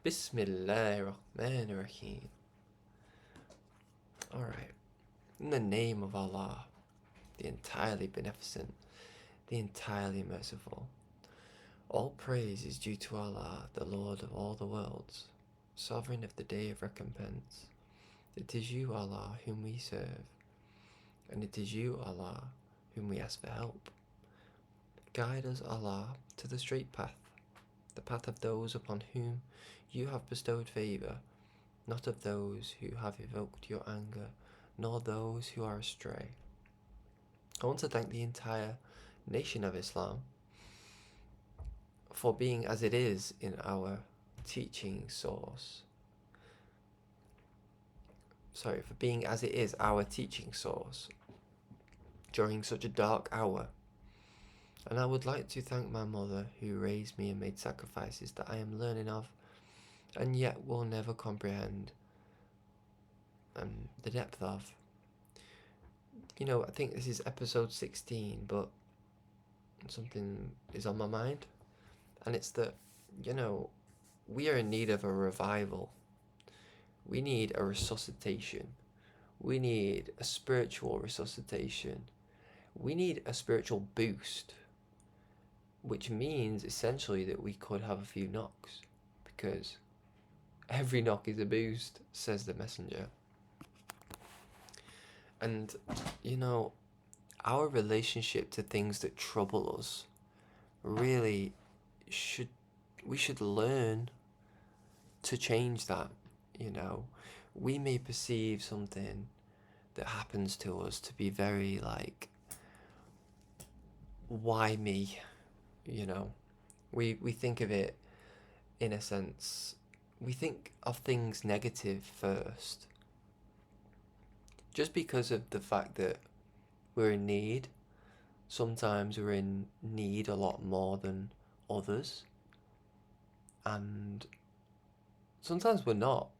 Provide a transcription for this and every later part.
Bismillahirrahmanirrahim. Alright. In the name of Allah, the entirely beneficent, the entirely merciful. All praise is due to Allah, the Lord of all the worlds, sovereign of the day of recompense. It is you, Allah, whom we serve, and it is you, Allah, whom we ask for help. Guide us, Allah, to the straight path, the path of those upon whom you have bestowed favour, not of those who have evoked your anger, nor those who are astray. I want to thank the entire nation of Islam for being as it is in our teaching source. For being as it is our teaching source during such a dark hour. And I would like to thank my mother who raised me and made sacrifices that I am learning of and yet will never comprehend the depth of. I think this is episode 16, but something is on my mind, and it's that, we are in need of a revival. We need a resuscitation. We need a spiritual resuscitation. We need a spiritual boost, which means essentially that we could have a few knocks, because every knock is a boost, says the messenger. And, our relationship to things that trouble us really we should learn to change that. We may perceive something that happens to us to be very like, why me? We think of it in a sense, we think of things negative first, just because of the fact that we're in need. Sometimes we're in need a lot more than others, and sometimes we're not,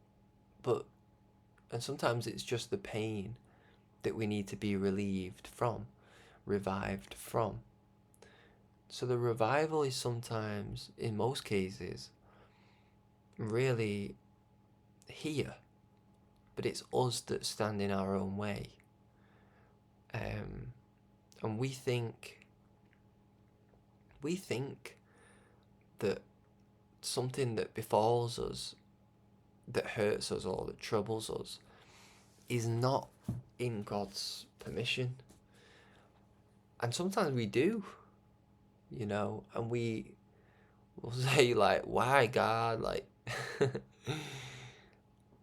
and sometimes it's just the pain that we need to be revived from. So the revival is sometimes, in most cases, really here, but it's us that stand in our own way. And we think that something that befalls us, that hurts us or that troubles us, is not in God's permission. And sometimes we do, and we will say like, why God? Like,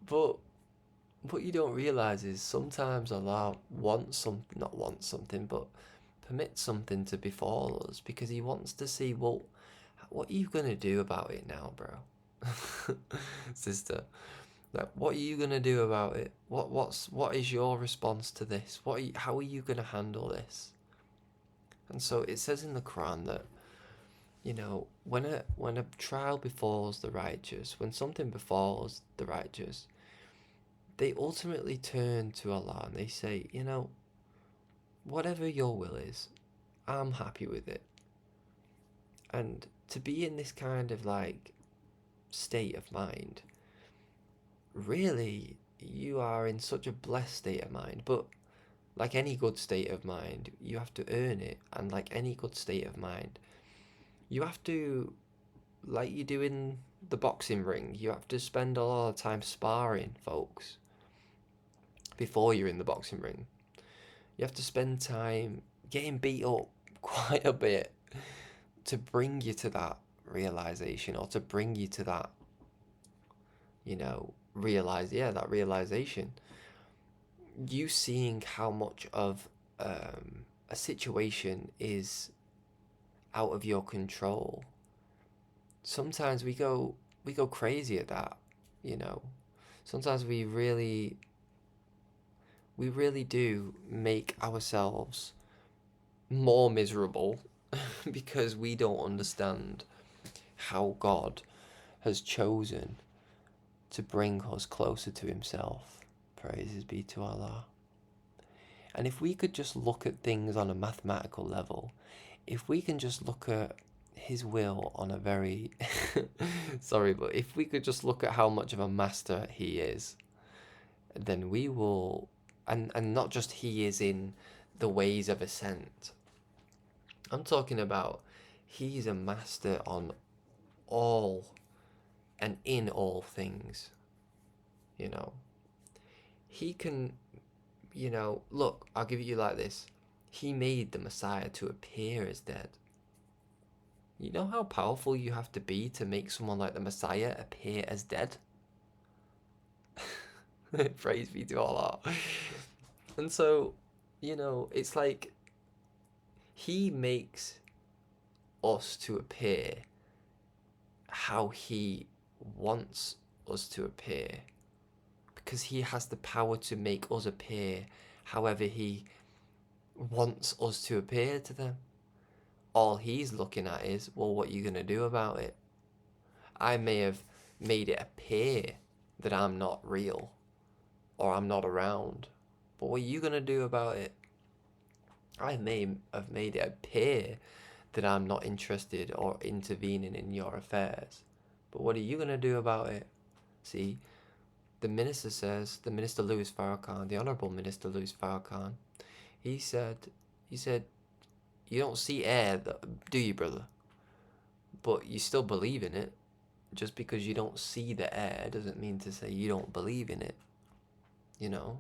but what you don't realize is sometimes Allah permits something to befall us because he wants to see, well, what are you going to do about it now, bro? Sister, like, what are you going to do about it? What is your response to this? How are you going to handle this? And so it says in the Quran that, when a trial befalls the righteous, when something befalls the righteous, they ultimately turn to Allah and they say, whatever your will is, I'm happy with it. And to be in this kind of like state of mind, really, you are in such a blessed state of mind. But like any good state of mind, you have to earn it. And like any good state of mind, you have to, like you do in the boxing ring, you have to spend a lot of time sparring, folks, before you're in the boxing ring. You have to spend time getting beat up quite a bit to bring you to that realization, or to bring you to that, that realization. You seeing how much of a situation is out of your control. Sometimes we go crazy at that, Sometimes we really do make ourselves more miserable because we don't understand how God has chosen to bring us closer to himself. Praises be to Allah. And if we could just look at things on a mathematical level, if we can just look at his will on a very sorry, but if we could just look at how much of a master he is, then we will, and not just he is in the ways of ascent. I'm talking about he's a master on all and in all things. You know, he can, look, I'll give it you like this. He made the Messiah to appear as dead. You know how powerful you have to be to make someone like the Messiah appear as dead? Praise be to Allah. And so, it's like he makes us to appear how he wants us to appear, because he has the power to make us appear however he wants us to appear to them. All he's looking at is, well, what are you going to do about it? I may have made it appear that I'm not real or I'm not around, but what are you going to do about it? I may have made it appear that I'm not interested or intervening in your affairs, but what are you going to do about it? See, the minister says, the Minister Louis Farrakhan, the Honourable Minister Louis Farrakhan, he said, you don't see air, do you, brother? But you still believe in it. Just because you don't see the air doesn't mean to say you don't believe in it. You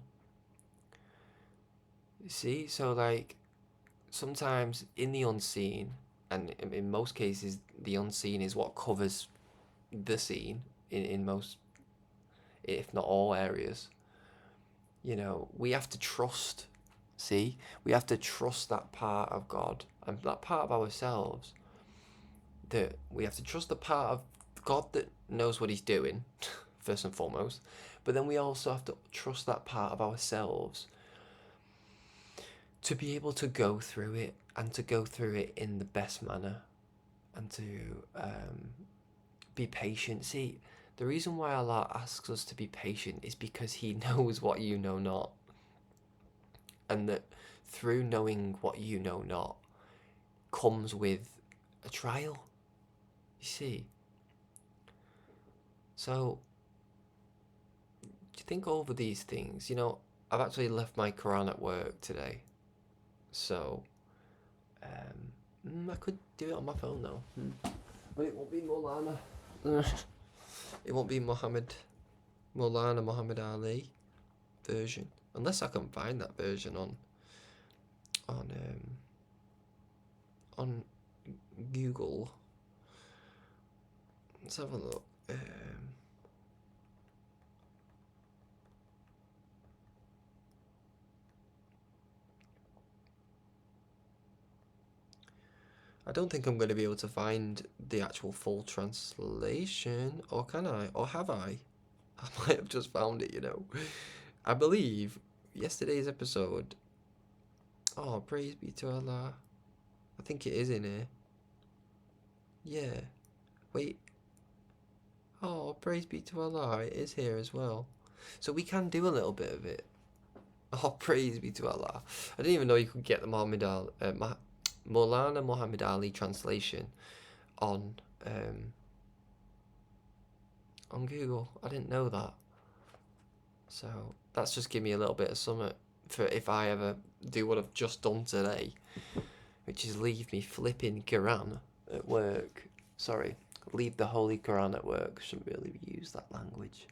see? So, like, sometimes in the unseen, and in most cases, the unseen is what covers the seen in most, if not all areas. We have to trust. See? We have to trust that part of God and that part of ourselves. That we have to trust the part of God that knows what he's doing, first and foremost. But then we also have to trust that part of ourselves to be able to go through it, and to go through it in the best manner, and to be patient. See, the reason why Allah asks us to be patient is because he knows what you know not. And that through knowing what you know not comes with a trial. You see? So, think over these things. I've actually left my Quran at work today. So, I could do it on my phone now. But it won't be Maulana. It won't be Maulana Muhammad Ali version. Unless I can find that version on Google. Let's have a look. I don't think I'm going to be able to find the actual full translation, or can I? Or have I? I might have just found it, I believe yesterday's episode. Oh, praise be to Allah. I think it is in here. Yeah. Wait. Oh, praise be to Allah. It is here as well. So we can do a little bit of it. Oh, praise be to Allah. I didn't even know you could get the Maulana Muhammad Ali translation on Google. I didn't know that. So that's just give me a little bit of something for if I ever do what I've just done today, which is leave me flipping Quran at work. Sorry, leave the Holy Quran at work. Shouldn't really use that language.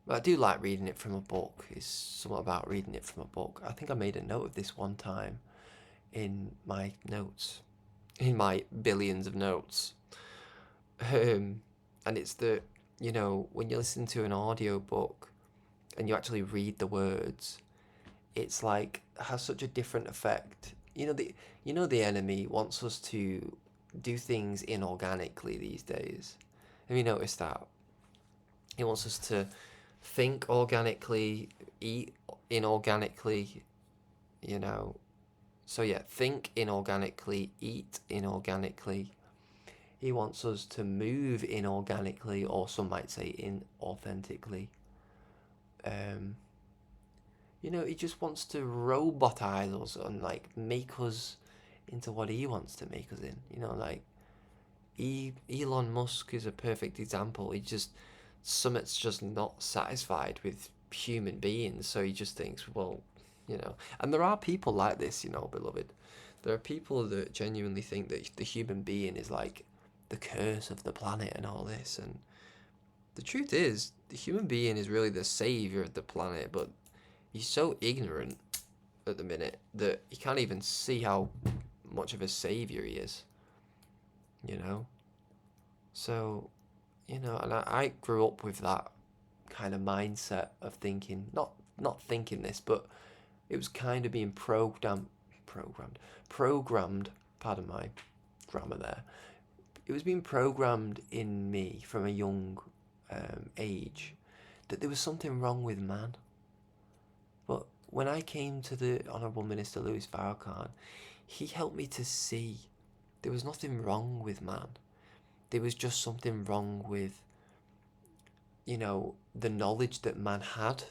But I do like reading it from a book. It's somewhat about reading it from a book. I think I made a note of this one time in my notes, in my billions of notes. And it's that, when you listen to an audio book and you actually read the words, it's like has such a different effect. The enemy wants us to do things inorganically these days. Have you noticed that? He wants us to think organically, eat inorganically, So yeah, think inorganically, eat inorganically. He wants us to move inorganically, or some might say inauthentically. He just wants to robotize us and make us into what he wants to make us in. You know, like Elon Musk is a perfect example. He just, Summit's just not satisfied with human beings, so he just thinks, well, you know. And there are people like this, you know, beloved. There are people that genuinely think that the human being is like the curse of the planet and all this. And the truth is, the human being is really the savior of the planet, but he's so ignorant at the minute that he can't even see how much of a savior he is, you know. So, you know, and I grew up with that kind of mindset of thinking, not thinking this, but it was kind of being programmed, pardon my grammar there. It was being programmed in me from a young age that there was something wrong with man. But when I came to the Honourable Minister Louis Farrakhan, he helped me to see there was nothing wrong with man. There was just something wrong with, you know, the knowledge that man had,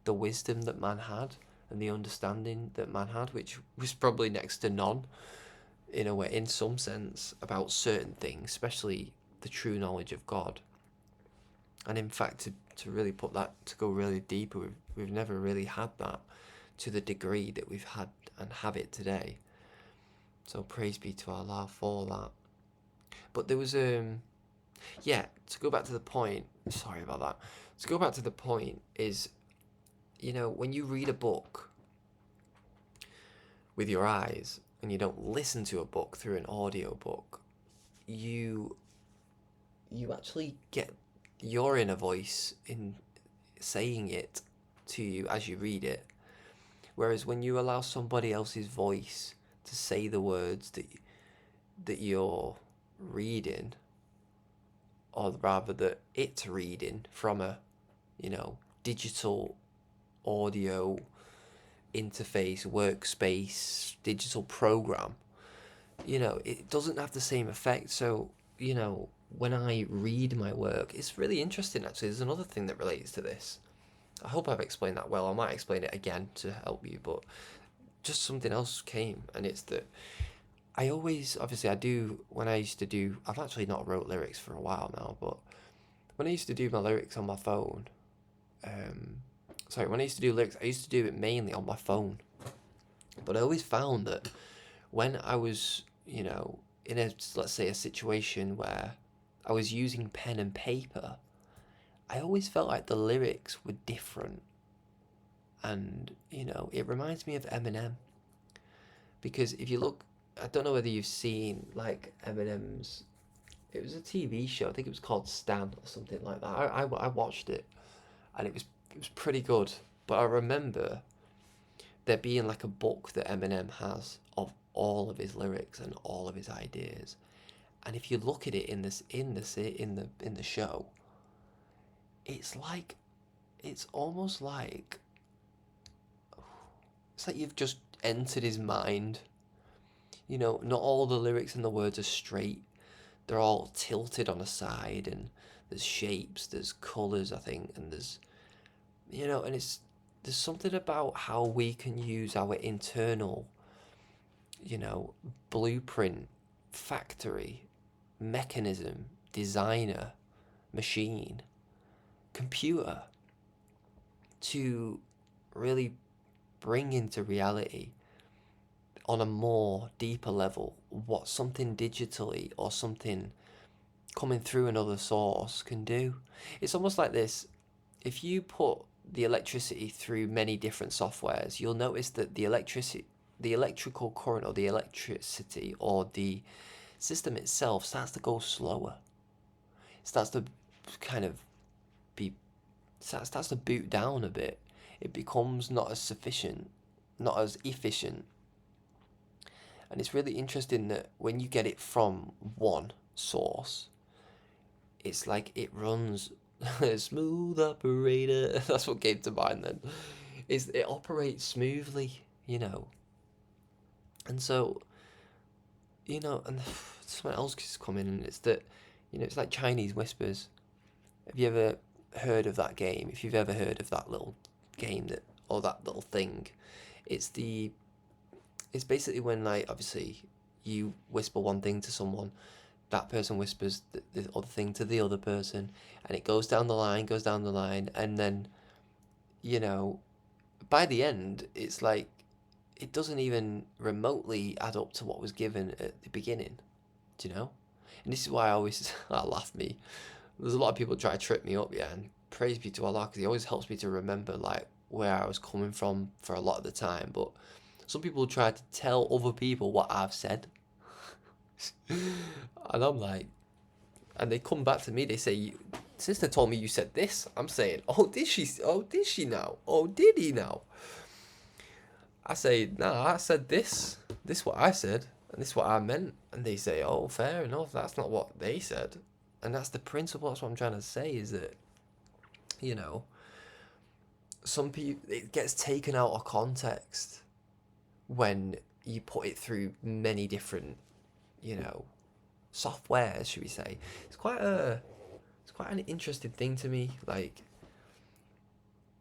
the wisdom that man had, and the understanding that man had, which was probably next to none, in a way, in some sense, about certain things, especially the true knowledge of God. And in fact, to really put that, to go really deeper, we've never really had that to the degree that we've had and have it today. So praise be to Allah for that. But there was yeah, to go back to the point, sorry about that. To go back to the point is, you know, when you read a book with your eyes and you don't listen to a book through an audio book, you actually get your inner voice in saying it to you as you read it. Whereas when you allow somebody else's voice to say the words that you're reading, or rather that it's reading from a, you know, digital audio interface, workspace, digital program, you know, it doesn't have the same effect. So, you know, when I read my work, it's really interesting actually. There's another thing that relates to this. I hope I've explained that well. I might explain it again to help you, but just something else came, and it's that I always, obviously I do, when I used to do, I've actually not wrote lyrics for a while now, but when I used to do my lyrics on my phone, when I used to do lyrics, I used to do it mainly on my phone. But I always found that when I was, you know, in a, let's say, a situation where I was using pen and paper, I always felt like the lyrics were different. And, you know, it reminds me of Eminem. Because if you look, I don't know whether you've seen, like, Eminem's, it was a TV show, I think it was called Stan or something like that. I watched it, and it was pretty good. But I remember there being like a book that Eminem has of all of his lyrics and all of his ideas. And if you look at it in the show, it's like, it's almost like, it's like you've just entered his mind. You know, not all the lyrics and the words are straight. They're all tilted on a side, and there's shapes, there's colours, I think, and there's, you know, and there's something about how we can use our internal, you know, blueprint, factory, mechanism, designer, machine, computer to really bring into reality on a more deeper level what something digitally or something coming through another source can do. It's almost like this. If you put the electricity through many different softwares, you'll notice that the electrical current, or the electricity, or the system itself starts to go slower. It starts to kind of starts to boot down a bit. It becomes not as sufficient, not as efficient. And it's really interesting that when you get it from one source, it's like it runs smooth operator. That's what came to mind then. It operates smoothly, you know. And so, you know, and something else is coming, and it's that, you know, it's like Chinese whispers. Have you ever heard of that game? If you've ever heard of that little game or that little thing, it's basically when, like, obviously you whisper one thing to someone, that person whispers the other thing to the other person, and it goes down the line, and then, you know, by the end, it's like it doesn't even remotely add up to what was given at the beginning. Do you know? And this is why I always I laugh me. There's a lot of people try to trip me up, yeah, and praise be to Allah, because He always helps me to remember like where I was coming from for a lot of the time. But some people try to tell other people what I've said, and I'm like, and they come back to me. They say, "Sister told me you said this." I'm saying, "Oh, did she? Oh, did she now? Oh, did he now?" I say, "Nah, I said this. This is what I said, and this is what I meant." And they say, "Oh, fair enough. That's not what they said." And that's the principle. That's what I'm trying to say. Is that, you know, some people, it gets taken out of context when you put it through many different, you know, softwares, should we say. It's quite an interesting thing to me. Like,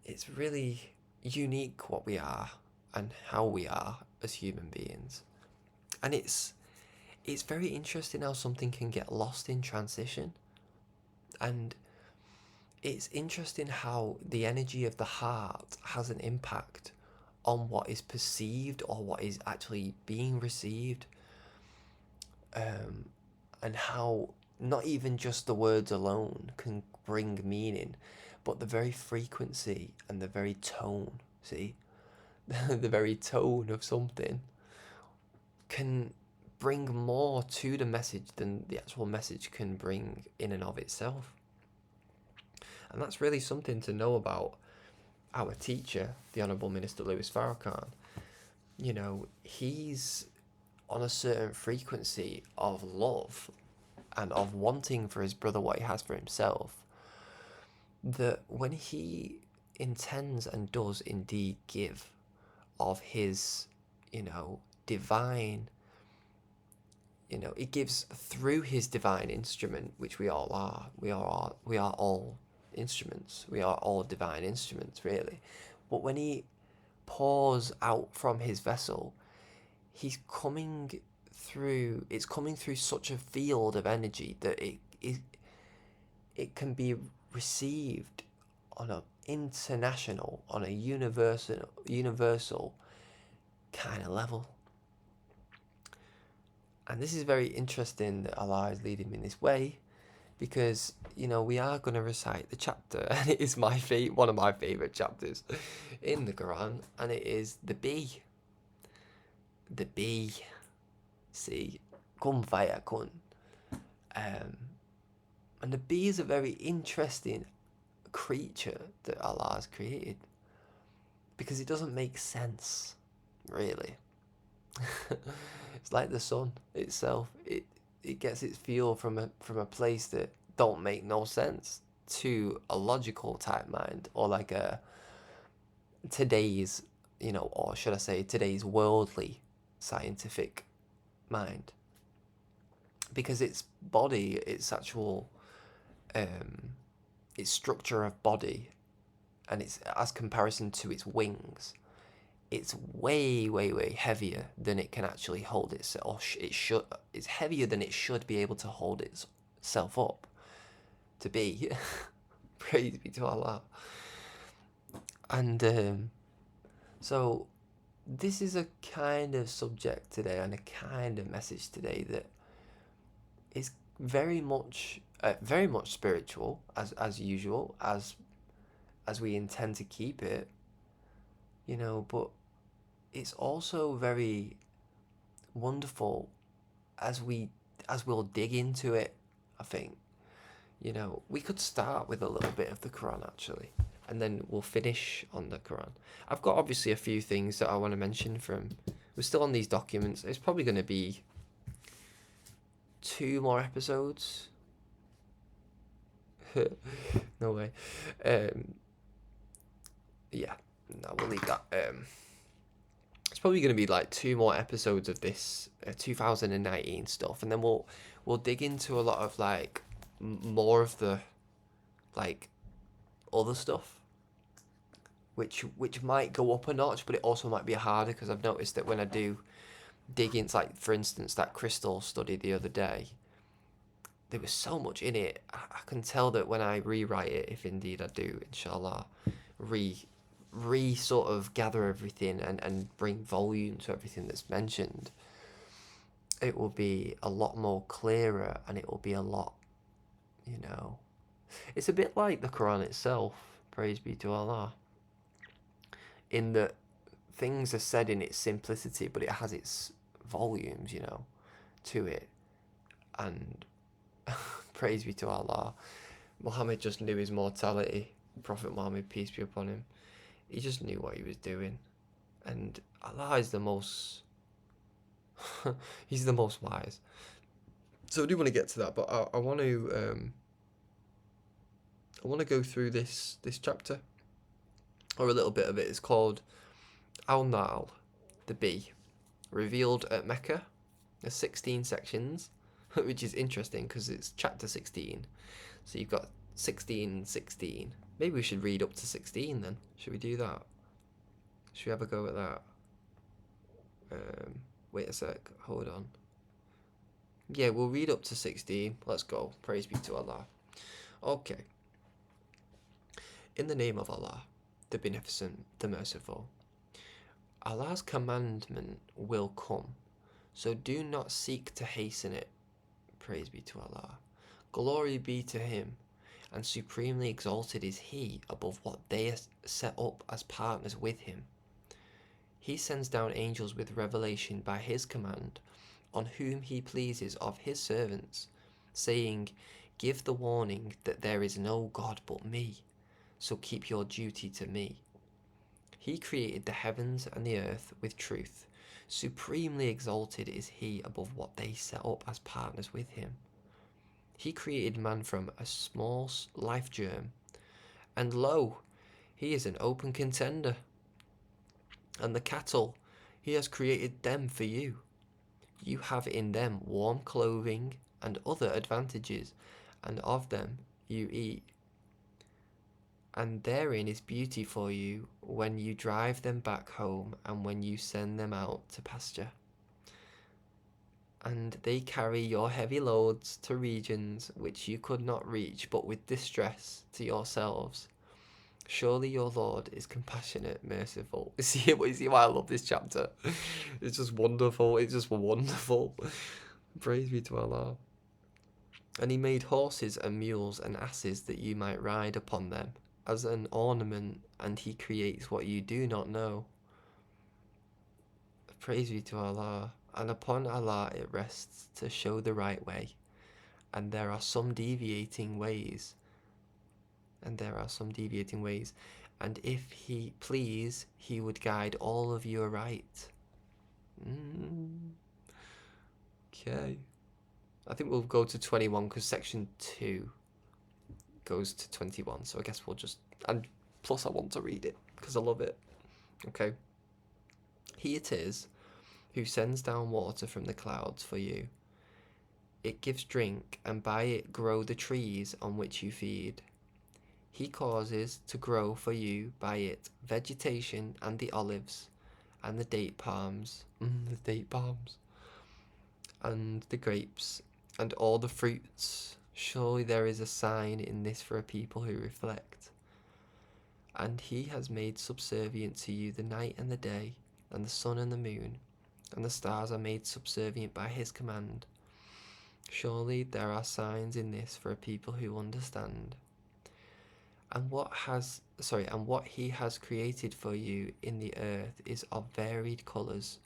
it's really unique what we are and how we are as human beings. And it's very interesting how something can get lost in transition. And it's interesting how the energy of the heart has an impact on what is perceived or what is actually being received. And how not even just the words alone can bring meaning, but the very frequency and the very tone, see? The very tone of something can bring more to the message than the actual message can bring in and of itself. And that's really something to know about our teacher, the Honourable Minister Louis Farrakhan. You know, he's on a certain frequency of love and of wanting for his brother what he has for himself, that when he intends and does indeed give of his, you know, divine, you know, it gives through his divine instrument, which we all are. We are all instruments. We are all divine instruments, really. But when he pours out from his vessel, he's coming through. It's coming through such a field of energy that it can be received on an international, on a universal kind of level. And this is very interesting that Allah is leading me in this way, because, you know, we are going to recite the chapter, and it is one of my favourite chapters in the Quran, and it is the bee. The bee. See, kun fayakun. And the bee is a very interesting creature that Allah has created, because it doesn't make sense, really. It's like the sun itself. It gets its fuel from a place that don't make no sense to a logical type mind, or like a today's, you know, or should I say today's worldly scientific mind, because its body, its actual its structure of body, and its as comparison to its wings, it's way heavier than it can actually hold itself. It's heavier than it should be able to hold itself up to be. Praise be to Allah. And so this is a kind of subject today, and a kind of message today that is very much spiritual, as usual, as we intend to keep it, you know, but it's also very wonderful as we'll dig into it. I think, you know, we could start with a little bit of the Quran, actually, and then we'll finish on the Quran. I've got obviously a few things that I want to mention from. We're still on these documents. It's probably going to be 2 more episodes. No way. Yeah, no, we'll leave that. It's probably going to be like 2 more episodes of this 2019 stuff, and then we'll dig into a lot of like more of the like other stuff, which might go up a notch, but it also might be harder, because I've noticed that when I do dig into, like, for instance, that crystal study the other day, there was so much in it. I can tell that when I rewrite it, if indeed I do, inshallah, re sort of gather everything and bring volume to everything that's mentioned, it will be a lot more clearer, and it will be a lot, you know, it's a bit like the Quran itself, praise be to Allah, in that things are said in its simplicity, but it has its volumes, you know, to it. And praise be to Allah, Muhammad just knew his mortality. Prophet Muhammad, peace be upon him, he just knew what he was doing. And Allah is the most he's the most wise. So I do want to get to that, but I want to go through this chapter, or a little bit of it. It's called Al-Nal, the bee, revealed at Mecca. There's 16 sections, which is interesting because it's chapter 16. So you've got 16, 16. Maybe we should read up to 16 then. Should we do that? Should we have a go at that? Wait a sec. Hold on. Yeah, we'll read up to 16. Let's go. Praise be to Allah. Okay. In the name of Allah, the Beneficent, the Merciful. Allah's commandment will come, so do not seek to hasten it. Praise be to Allah. Glory be to Him, and supremely exalted is He above what they set up as partners with Him. He sends down angels with revelation by His command, on whom He pleases of His servants, saying, give the warning that there is no God but me, so keep your duty to me. He created the heavens and the earth with truth. Supremely exalted is He above what they set up as partners with Him. He created man from a small life germ, and lo, he is an open contender. And the cattle, He has created them for you. You have in them warm clothing and other advantages, and of them you eat. And therein is beauty for you when you drive them back home and when you send them out to pasture. And they carry your heavy loads to regions which you could not reach but with distress to yourselves. Surely your Lord is compassionate, merciful. See why I love this chapter? It's just wonderful. It's just wonderful. Praise be to Allah. And He made horses and mules and asses that you might ride upon them as an ornament, and He creates what you do not know. Praise be to Allah. And upon Allah it rests to show the right way. And there are some deviating ways. And if He please, He would guide all of you aright. Okay. I think we'll go to 21 because section 2 goes to 21. So I guess we'll just... And plus I want to read it because I love it. Okay. He it is who sends down water from the clouds for you. It gives drink, and by it grow the trees on which you feed. He causes to grow for you by it vegetation and the olives and the date palms, and the grapes and all the fruits. Surely there is a sign in this for a people who reflect. And He has made subservient to you the night and the day, and the sun and the moon, and the stars are made subservient by His command. Surely there are signs in this for a people who understand. And what He has created for you in the earth is of varied colours.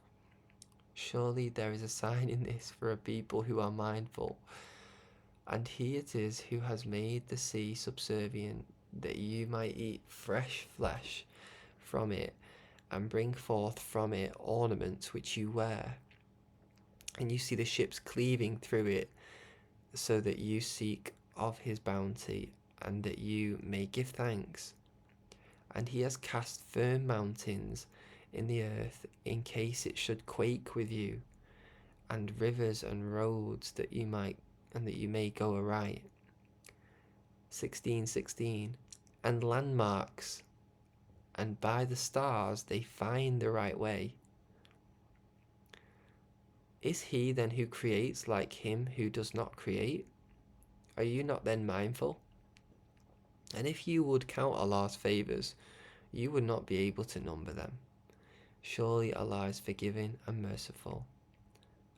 Surely there is a sign in this for a people who are mindful. And He it is who has made the sea subservient, that you might eat fresh flesh from it, and bring forth from it ornaments which you wear. And you see the ships cleaving through it, so that you seek of His bounty, and that you may give thanks. And He has cast firm mountains in the earth, in case it should quake with you, and rivers and roads that you may go aright. 16:16. And landmarks, and by the stars they find the right way. Is he then who creates like him who does not create? Are you not then mindful? And if you would count Allah's favours, you would not be able to number them. Surely Allah is forgiving and merciful.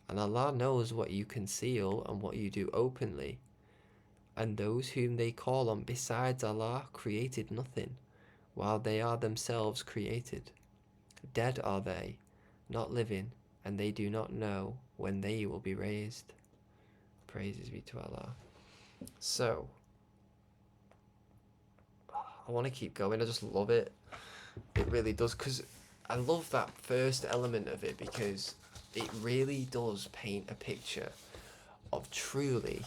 And Allah knows what you conceal and what you do openly. And those whom they call on besides Allah created nothing, while they are themselves created. Dead are they, not living, and they do not know when they will be raised. Praises be to Allah. So, I want to keep going. I just love it. It really does, because I love that first element of it, because it really does paint a picture of truly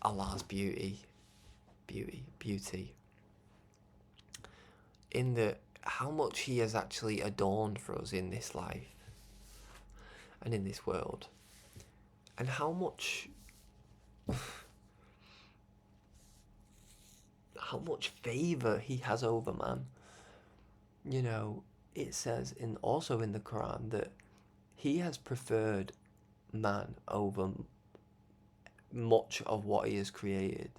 Allah's beauty. In the how much He has actually adorned for us in this life and in this world, and how much favor He has over man. You know, it says also in the Quran that He has preferred man over much of what He has created.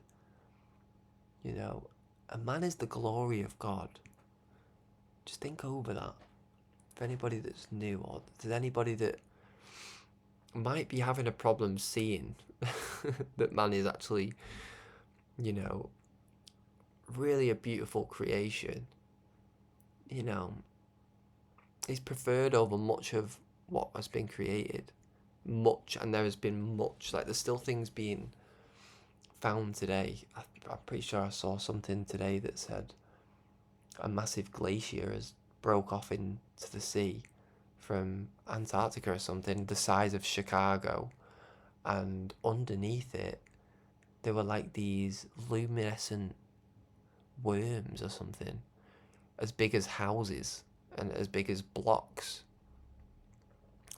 You know, and man is the glory of God. Just think over that. For anybody that's new, or to anybody that might be having a problem seeing that man is actually, you know, really a beautiful creation. You know, He's preferred over much of what has been created. Much, and there has been much. Like, there's still things being found today. I'm pretty sure I saw something today that said a massive glacier has broke off into the sea from Antarctica or something, the size of Chicago, and underneath it there were like these luminescent worms or something, as big as houses and as big as blocks,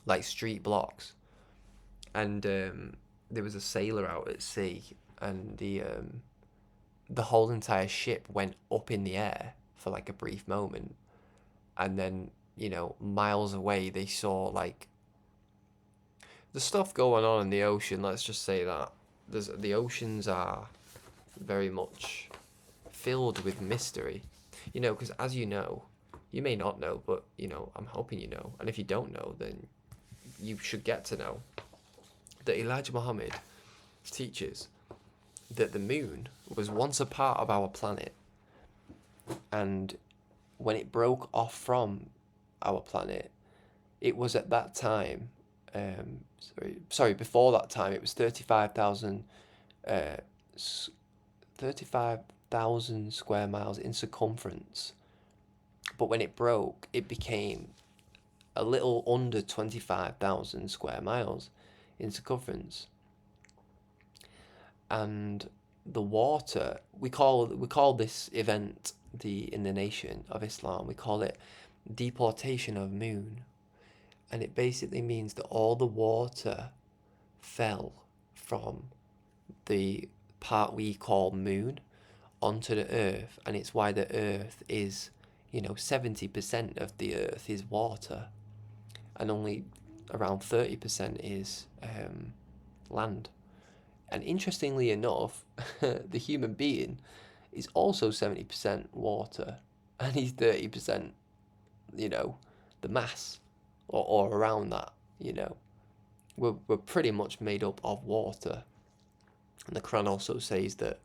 like street blocks. And there was a sailor out at sea, and the whole entire ship went up in the air for like a brief moment, and then, you know, miles away they saw like the stuff going on in the ocean. Let's just say that the oceans are very much filled with mystery, you know, because as you know, you may not know, but you know, I'm hoping you know, and if you don't know, then you should get to know that Elijah Muhammad teaches that the moon was once a part of our planet, and when it broke off from our planet, it was at that time, before that time, it was 35,000 square miles in circumference. But when it broke, it became a little under 25,000 square miles in circumference. And the water, we call this event, in the Nation of Islam, we call it deportation of moon. And it basically means that all the water fell from the part we call moon onto the earth, and it's why the earth is, you know, 70% of the earth is water, and only around 30% is land. And interestingly enough, the human being is also 70% water, and he's 30%, you know, the mass, or around that. You know, we're pretty much made up of water. And the Quran also says that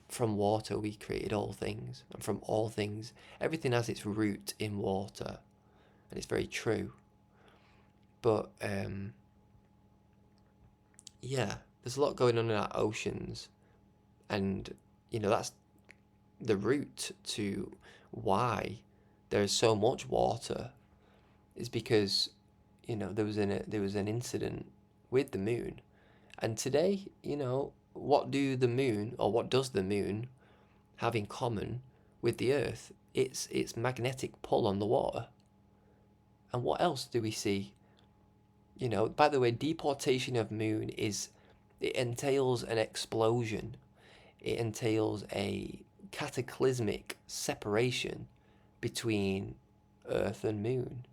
from water we created all things, and from all things, everything has its root in water, and it's very true. But yeah, there's a lot going on in our oceans, and you know, that's the root to why there is so much water, is because, you know, there was an incident with the moon. And today, you know, what does the moon have in common with the earth? It's magnetic pull on the water. And what else do we see? You know, by the way, deportation of moon it entails an explosion. It entails a cataclysmic separation between earth and moon.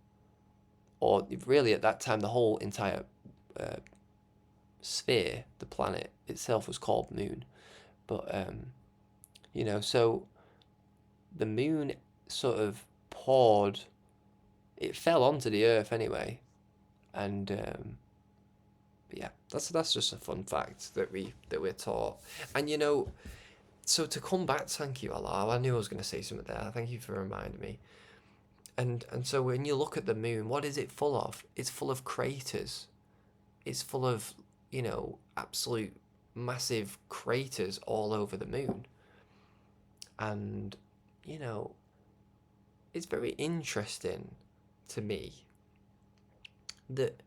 or really at that time the whole entire uh, sphere, the planet itself, was called moon. But so the moon sort of poured, it fell onto the earth anyway, and yeah, that's just a fun fact that we're taught. And so to come back, thank you, Allah. I knew I was going to say something there. Thank you for reminding me. And so when you look at the moon, what is it full of? It's full of craters. It's full of, absolute massive craters all over the moon. And, it's very interesting to me that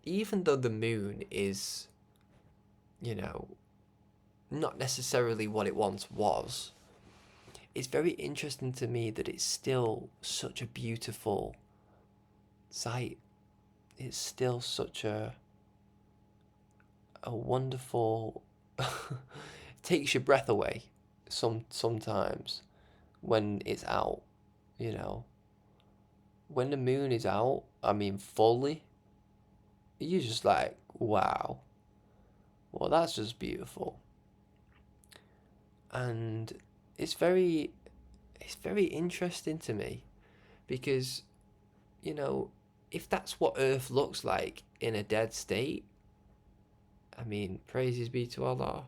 even though the moon is, not necessarily what it once was, it's very interesting to me that it's still such a beautiful sight. It's still such a wonderful takes your breath away sometimes when it's out, when the moon is out, I mean fully, you're just like, wow, well, that's just beautiful. And it's very interesting to me because, if that's what Earth looks like in a dead state, I mean, praises be to Allah.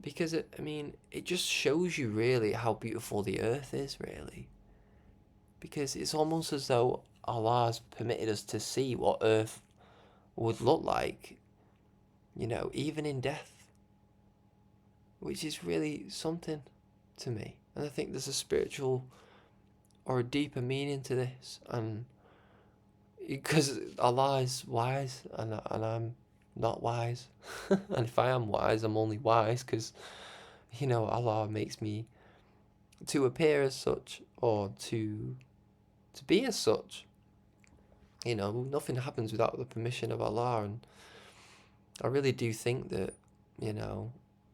Because it just shows you really how beautiful the Earth is, really. Because it's almost as though Allah has permitted us to see what Earth would look like, even in death. Which is really something to me. And I think there's a spiritual or a deeper meaning to this. And because Allah is wise and I'm not wise. And if I am wise, I'm only wise because, Allah makes me to appear as such or to be as such. Nothing happens without the permission of Allah. And I really do think that,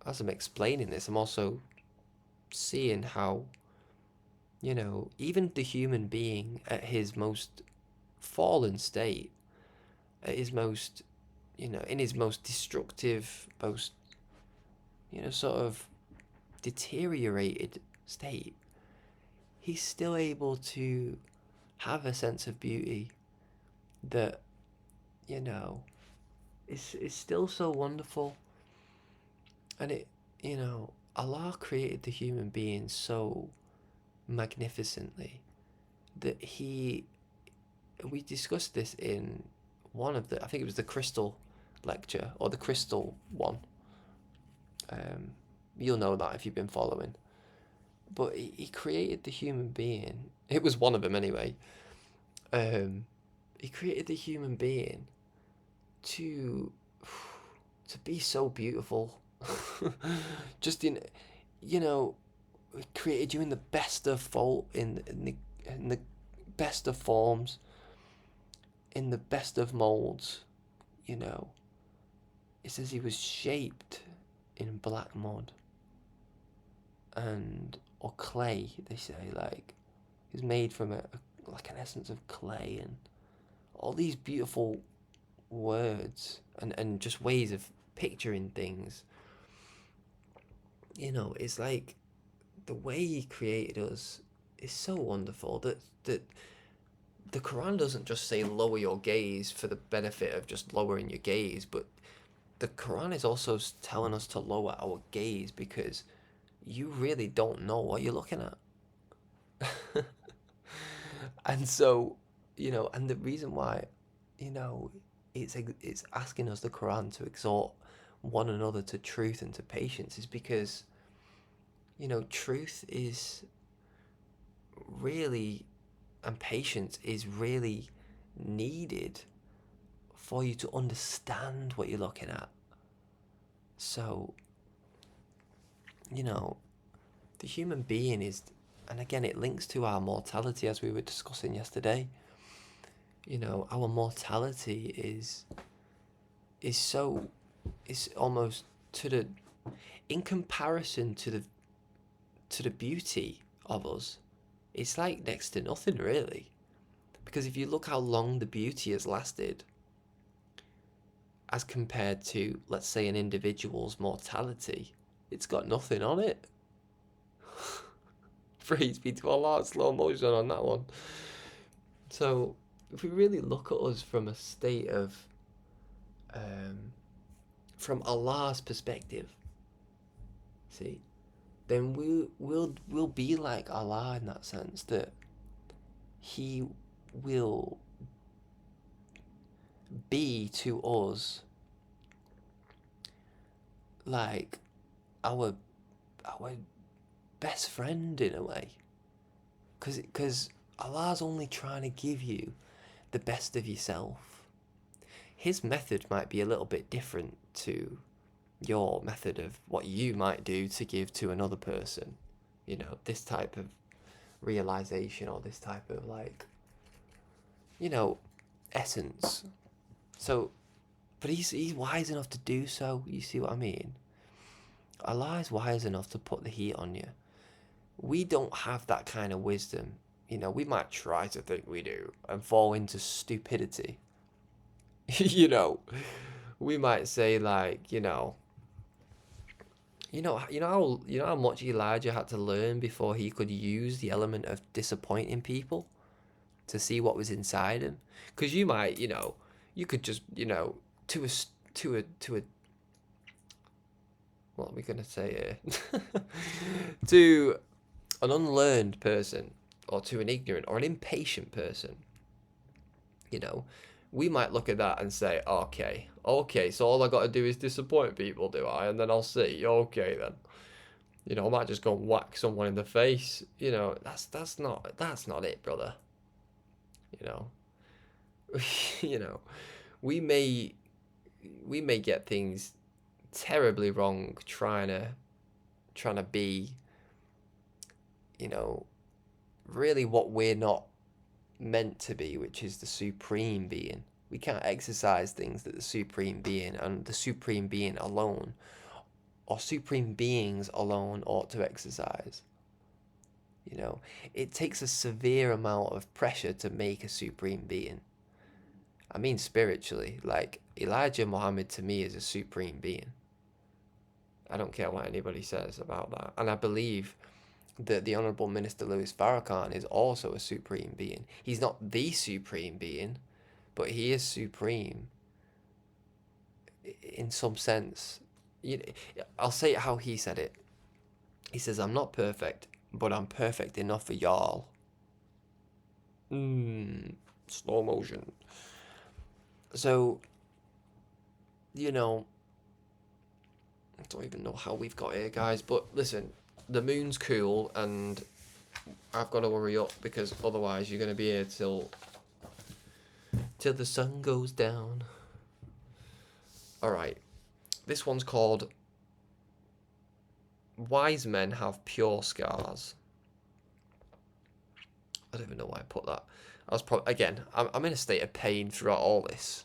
as I'm explaining this, I'm also seeing how, even the human being at his most fallen state, at his most, in his most destructive, most, sort of deteriorated state, he's still able to have a sense of beauty that, is still so wonderful. And Allah created the human being so magnificently that we discussed this in one of I think it was the crystal lecture or the crystal one. You'll know that if you've been following. But he created the human being. It was one of them anyway. He created the human being to be so beautiful. Just in, created you in the best of in the best of forms, in the best of molds. It says he was shaped in black mud or clay. They say he's made from like an essence of clay, and all these beautiful words and just ways of picturing things. It's like the way he created us is so wonderful that the Quran doesn't just say lower your gaze for the benefit of just lowering your gaze, but the Quran is also telling us to lower our gaze because you really don't know what you're looking at. And so, and the reason why, it's asking us, the Quran, to exhort one another to truth and to patience is because, truth is really, and patience is really needed for you to understand what you're looking at. So, the human being is, and again, it links to our mortality as we were discussing yesterday. Our mortality is almost in comparison to the beauty of us, it's like next to nothing really, Because if you look how long the beauty has lasted, as compared to, let's say, an individual's mortality, it's got nothing on it. Praise be to Allah, slow motion on that one. So, if we really look at us from a state of, from Allah's perspective, see, then we'll be like Allah in that sense, that He will be to us like our best friend in a way, because Allah's only trying to give you the best of yourself. His method might be a little bit different to your method of what you might do to give to another person, you know, this type of realization, or this type of, like, you know, essence. So, but he's wise enough to do so. You see what I mean? Allah is wise enough to put the heat on you. We don't have that kind of wisdom. You know, we might try to think we do and fall into stupidity. You know, we might say, like, you know how much Elijah had to learn before he could use the element of disappointing people to see what was inside him. Because you might, you know, you could just, you know, to a what are we gonna say here? To an unlearned person, or to an ignorant or an impatient person, you know, we might look at that and say, okay, so all I got to do is disappoint people, do I? And then I'll see. Okay, then, you know, I might just go and whack someone in the face. You know, that's not it, brother. You know, you know, we may get things terribly wrong trying to be, you know, really what we're not meant to be, which is the supreme being. We can't exercise things that the supreme being and the supreme being alone, or supreme beings alone, ought to exercise. You know, it takes a severe amount of pressure to make a supreme being. I mean spiritually, like Elijah Muhammad to me is a supreme being. I don't care what anybody says about that. And I believe that the Honourable Minister Louis Farrakhan is also a supreme being. He's not the supreme being, but he is supreme in some sense. I'll say it how he said it. He says, I'm not perfect, but I'm perfect enough for y'all. Slow motion. So, you know, I don't even know how we've got here, guys, but listen, the moon's cool, and I've got to hurry up, because otherwise you're going to be here till the sun goes down. Alright, this one's called Wise Men Have Pure Scars. I don't even know why I put that. I was probably, again, I'm in a state of pain throughout all this.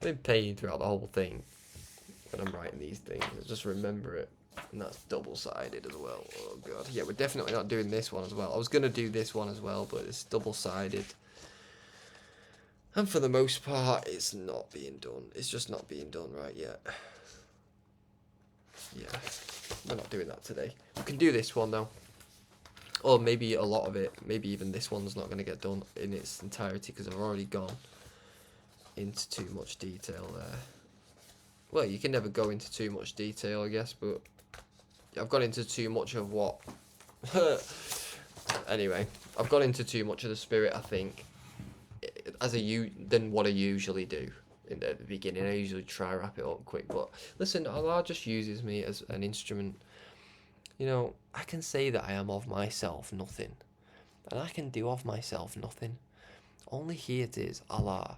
I'm in pain throughout the whole thing when I'm writing these things. I just remember it. And that's double-sided as well. Oh, God. Yeah, we're definitely not doing this one as well. I was going to do this one as well, but it's double-sided. And for the most part, it's not being done. It's just not being done right yet. Yeah, we're not doing that today. We can do this one, though. Or maybe a lot of it. Maybe even this one's not going to get done in its entirety, because I've already gone into too much detail there. Well, you can never go into too much detail, I guess, but I've gone into too much of what... Anyway, I've gone into too much of the spirit, I think, than what I usually do in the beginning. I usually try to wrap it up quick, but listen, Allah just uses me as an instrument. You know, I can say that I am of myself nothing, and I can do of myself nothing. Only He it is, Allah,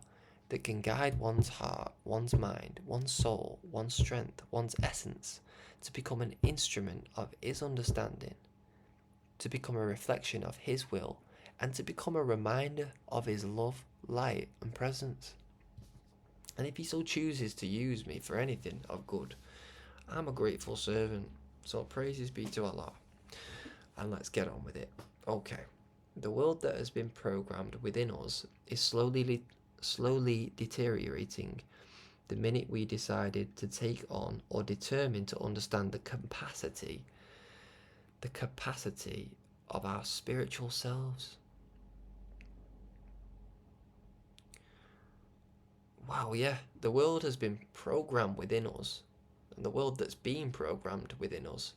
that can guide one's heart, one's mind, one's soul, one's strength, one's essence, to become an instrument of His understanding, to become a reflection of His will, and to become a reminder of His love, light, and presence. And if He so chooses to use me for anything of good, I'm a grateful servant. So praises be to Allah. And let's get on with it. Okay. The world that has been programmed within us is slowly deteriorating the minute we decided to take on or determine to understand the capacity of our spiritual selves. Wow, yeah, the world has been programmed within us, and the world that's being programmed within us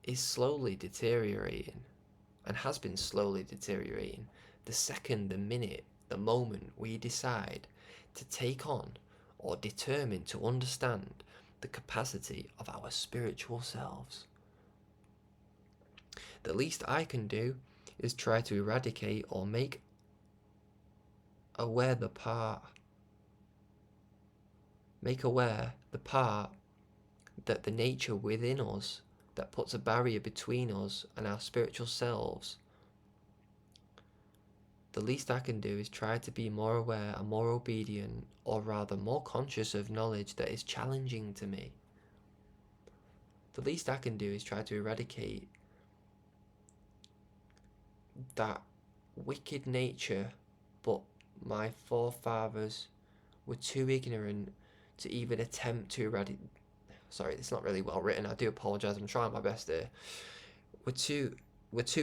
is slowly deteriorating, and has been slowly deteriorating the minute, the moment we decide to take on or determine to understand the capacity of our spiritual selves. The least I can do is try to eradicate or make aware the part that the nature within us that puts a barrier between us and our spiritual selves. The least I can do is try to be more aware and more obedient, or rather more conscious of knowledge that is challenging to me. The least I can do is try to eradicate that wicked nature, but my forefathers were too ignorant to even attempt to eradicate. Sorry, it's not really well written. I do apologise. I'm trying my best here. We're too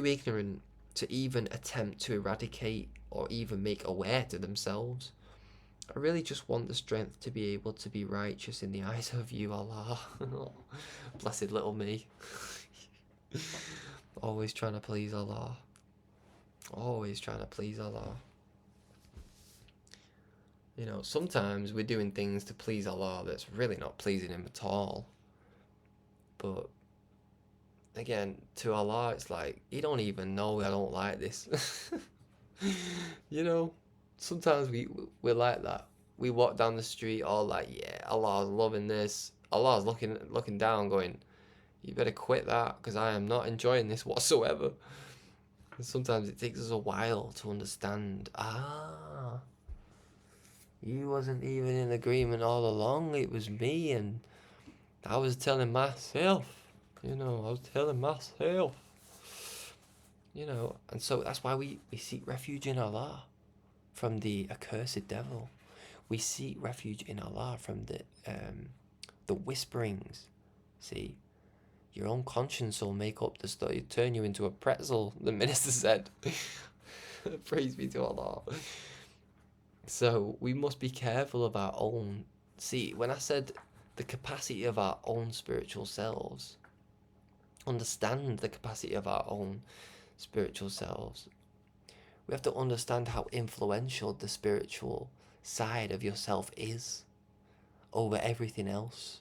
ignorant to even attempt to eradicate or even make aware to themselves. I really just want the strength to be able to be righteous in the eyes of you, Allah. Blessed little me. Always trying to please Allah. Always trying to please Allah. You know, sometimes we're doing things to please Allah that's really not pleasing Him at all. But again, to Allah, it's like, He don't even know I don't like this. You know, sometimes we're like that. We walk down the street all like, yeah, Allah's loving this. Allah's looking down going, you better quit that, because I am not enjoying this whatsoever. And sometimes it takes us a while to understand, you wasn't even in agreement all along, it was me, and I was telling myself, I was telling myself. And so that's why we seek refuge in Allah from the accursed devil. We seek refuge in Allah from the whisperings. See, your own conscience will make up the story, turn you into a pretzel, the minister said. Praise be to Allah. So we must be careful of our own. See, when I said the capacity of our own spiritual selves, understand the capacity of our own spiritual selves, we have to understand how influential the spiritual side of yourself is over everything else.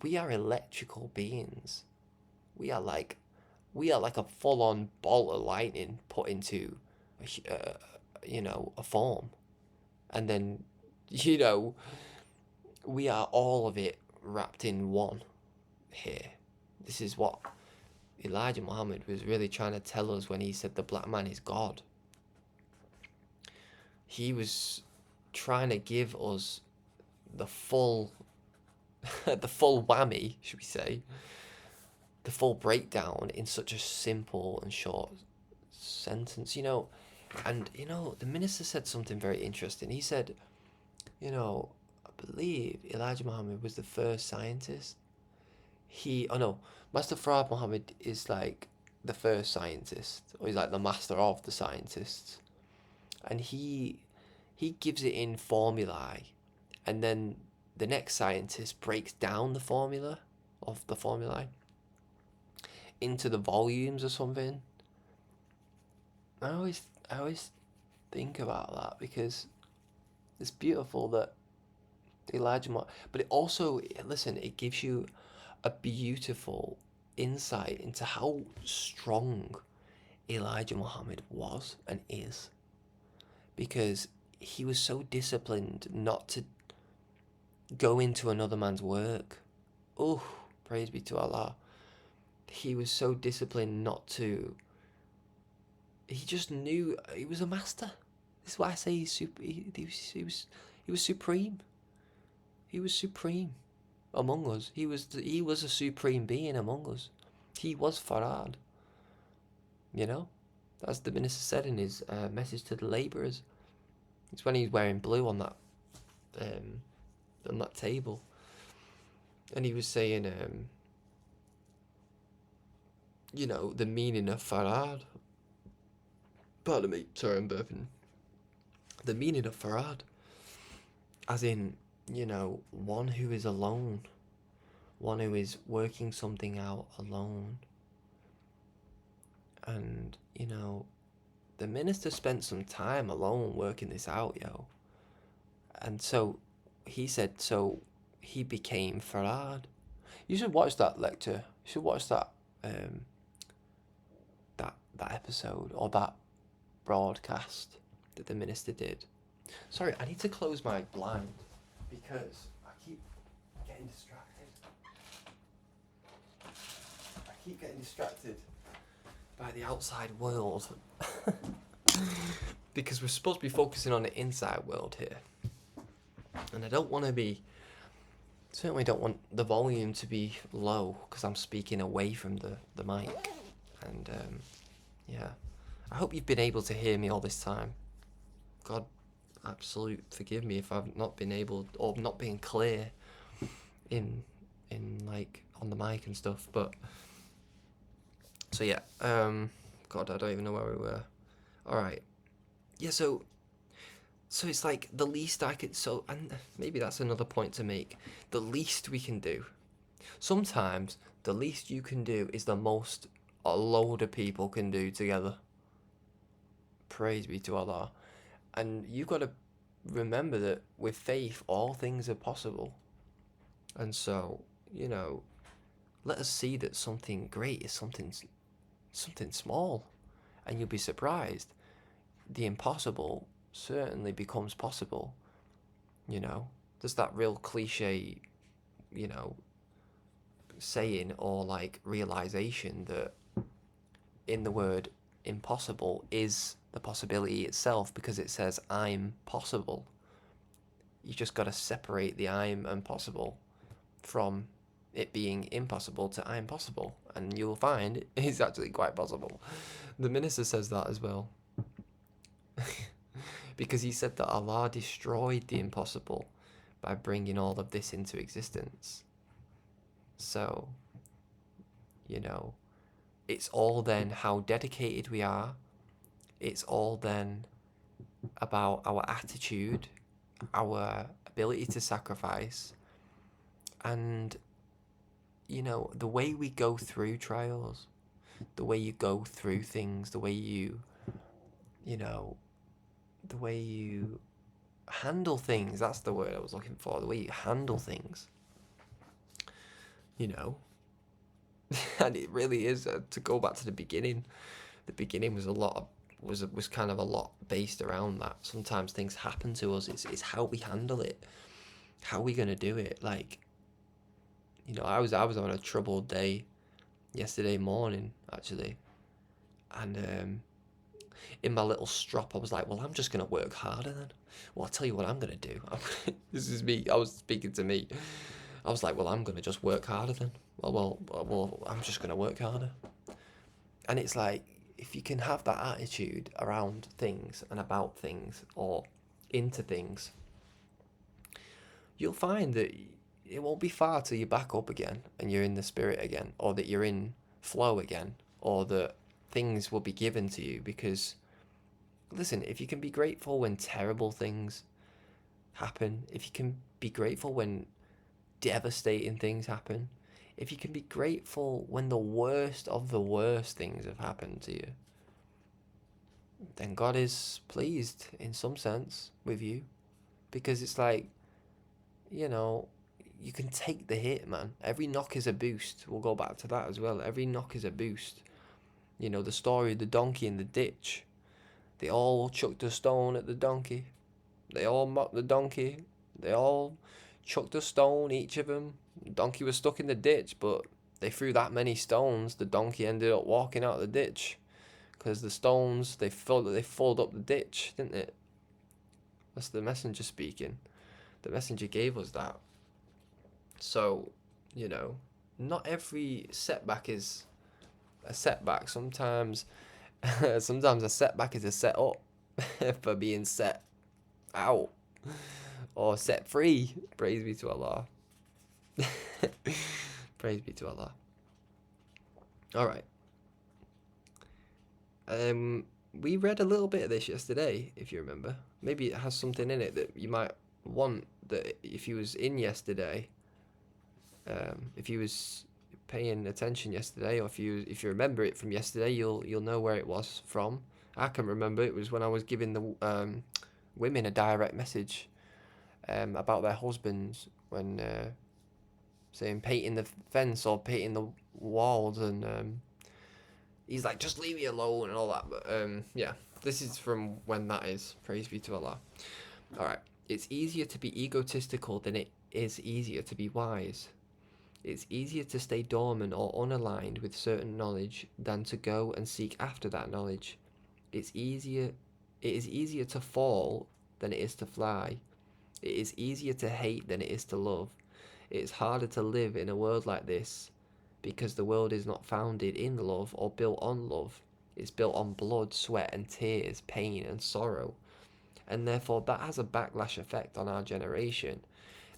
We are electrical beings. We are like a full-on bolt of lightning put into a form, and then we are all of it wrapped in one here. This is what Elijah Muhammad was really trying to tell us when he said the black man is God. He was trying to give us the full the full whammy, should we say, the full breakdown in such a simple and short sentence, And, the minister said something very interesting. He said, I believe Elijah Muhammad was the first scientist. Master Fard Muhammad is like the first scientist, or he's like the master of the scientists. And he gives it in formulae, and then the next scientist breaks down the formula of the formulae into the volumes or something. I always think about that, because it's beautiful that Elijah Muhammad, but it also, listen, it gives you a beautiful insight into how strong Elijah Muhammad was and is, because he was so disciplined not to go into another man's work. Oh, praise be to Allah. He was so disciplined not to. He just knew he was a master. This is why I say he was supreme. He was supreme among us. He was a supreme being among us. He was Farad. You know, as the minister said in his message to the labourers. It's when he's wearing blue um, on that table, and he was saying, you know, the meaning of Farad. Pardon me, sorry, I'm burping. The meaning of Farad, as in, you know, one who is alone, one who is working something out alone. And, you know, the minister spent some time alone working this out, yo. And so he said, so he became Farad. You should watch that lecture. You should watch that that episode or that broadcast that the minister did. Sorry, I need to close my blind because I keep getting distracted. I keep getting distracted by the outside world. Because we're supposed to be focusing on the inside world here. And I don't want to be, certainly don't want the volume to be low because I'm speaking away from the mic. And yeah, I hope you've been able to hear me all this time. God, absolute forgive me if I've not been able, or not being clear in like on the mic and stuff. But so yeah, God, I don't even know where we were. All right, yeah. So it's like the least I could. So, and maybe that's another point to make. The least we can do. Sometimes the least you can do is the most a load of people can do together. Praise be to Allah. And you got to remember that with faith, all things are possible. And so, you know, let us see that something great is something small, and you'll be surprised. The impossible certainly becomes possible. You know, there's that real cliche, you know, saying or like realization that in the word impossible is the possibility itself, because it says I'm possible. You just got to separate the I'm and possible from it being impossible to I'm possible, and you'll find it's actually quite possible. The minister says that as well. Because he said that Allah destroyed the impossible by bringing all of this into existence. So, you know, it's all then how dedicated we are. It's all then about our attitude, our ability to sacrifice, and, you know, the way we go through trials, the way you go through things, the way you know, the way you handle things. That's the word I was looking for. The way you handle things, you know. And it really is, to go back to the beginning. The beginning was was kind of a lot based around that. Sometimes things happen to us. It's how we handle it. How are we gonna do it? Like, you know, I was on a troubled day yesterday morning actually, and in my little strop, I was like, well, I'm just going to work harder then. Well, I'll tell you what I'm going to do. This is me. I was speaking to me. I was like, well, I'm going to just work harder then. Well, I'm just going to work harder. And it's like, if you can have that attitude around things and about things or into things, you'll find that it won't be far till you're back up again and you're in the spirit again, or that you're in flow again, or that things will be given to you. Because listen, if you can be grateful when terrible things happen, if you can be grateful when devastating things happen, if you can be grateful when the worst of the worst things have happened to you, then God is pleased in some sense with you. Because it's like, you know, you can take the hit, man. Every knock is a boost. We'll go back to that as well. Every knock is a boost. You know, the story of the donkey in the ditch. They all chucked a stone at the donkey. They all mocked the donkey. They all chucked a stone, each of them. The donkey was stuck in the ditch, but they threw that many stones, the donkey ended up walking out of the ditch. Because the stones, they filled up the ditch, didn't it? That's the messenger speaking. The messenger gave us that. So, you know, not every setback is a setback. Sometimes Sometimes a setback is a set up for being set out or set free. Praise be to Allah. Praise be to Allah. All right. We read a little bit of this yesterday, if you remember. Maybe it has something in it that you might want, that if you was in yesterday, if you was paying attention yesterday, or if you remember it from yesterday, you'll know where it was from. I can remember it was when I was giving the women a direct message about their husbands, when saying painting the fence or painting the walls, and he's like, just leave me alone and all that. But yeah, this is from when that is. Praise be to Allah. All right. It's easier to be egotistical than it is easier to be wise. It's easier to stay dormant or unaligned with certain knowledge than to go and seek after that knowledge. It is easier to fall than it is to fly. It is easier to hate than it is to love. It is harder to live in a world like this because the world is not founded in love or built on love. It's built on blood, sweat and tears, pain and sorrow. And therefore that has a backlash effect on our generation.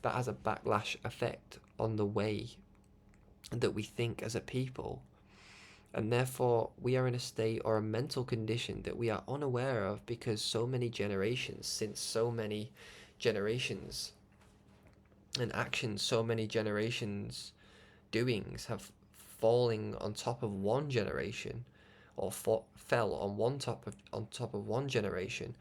That has a backlash effect on the way that we think as a people. And therefore we are in a state or a mental condition that we are unaware of, because so many generations, since so many generations and actions, so many generations doings have falling on top of one generation, or fell on top of one generation,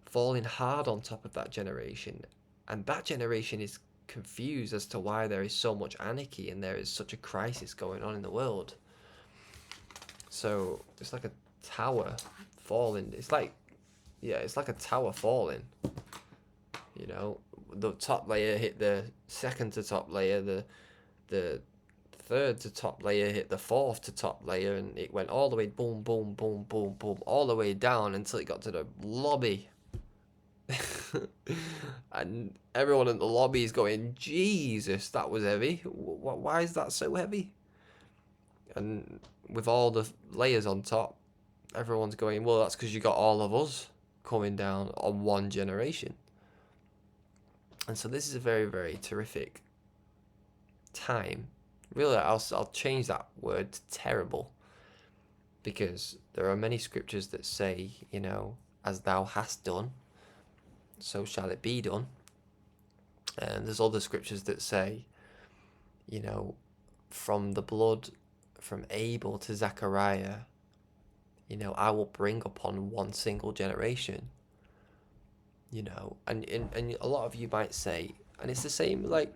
falling hard on top of that generation, and that generation is confused as to why there is so much anarchy and there is such a crisis going on in the world. So it's like a tower falling. It's like a tower falling. You know, the top layer hit the second to top layer, the third to top layer hit the fourth to top layer, and it went all the way boom, boom, boom, boom, boom, all the way down until it got to the lobby. And everyone in the lobby is going, Jesus, that was heavy. Why is that so heavy? And with all the layers on top, everyone's going, well, that's because you got all of us coming down on one generation. And so this is a very, very terrific time. Really, I'll change that word to terrible, because there are many scriptures that say, you know, as thou hast done, so shall it be done. And there's other scriptures that say, you know, from the blood from Abel to Zechariah, you know, I will bring upon one single generation. You know, and a lot of you might say, and it's the same, like,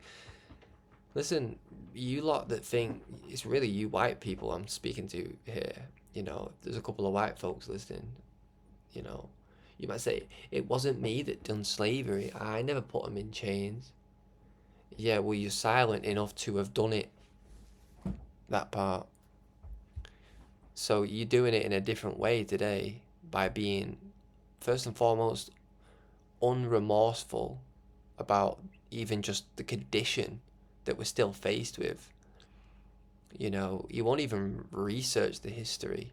listen, you lot that think it's really you white people I'm speaking to here, you know, there's a couple of white folks listening, you know, you might say, it wasn't me that done slavery, I never put them in chains. Yeah, well, you're silent enough to have done it, that part. So you're doing it in a different way today by being, first and foremost, unremorseful about even just the condition that we're still faced with. You know, you won't even research the history.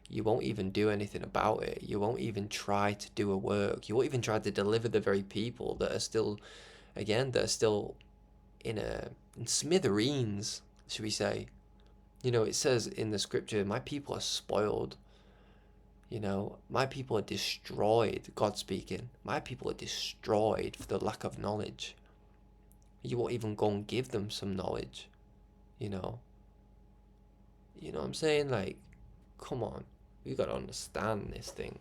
You won't even do anything about it. You won't even try to do a work. You won't even try to deliver the very people that are still, again, that are still in smithereens, should we say. You know, it says in the scripture, my people are spoiled. You know, my people are destroyed, God speaking. My people are destroyed for the lack of knowledge. You won't even go and give them some knowledge, you know. You know what I'm saying? Like, come on. You got to understand this thing.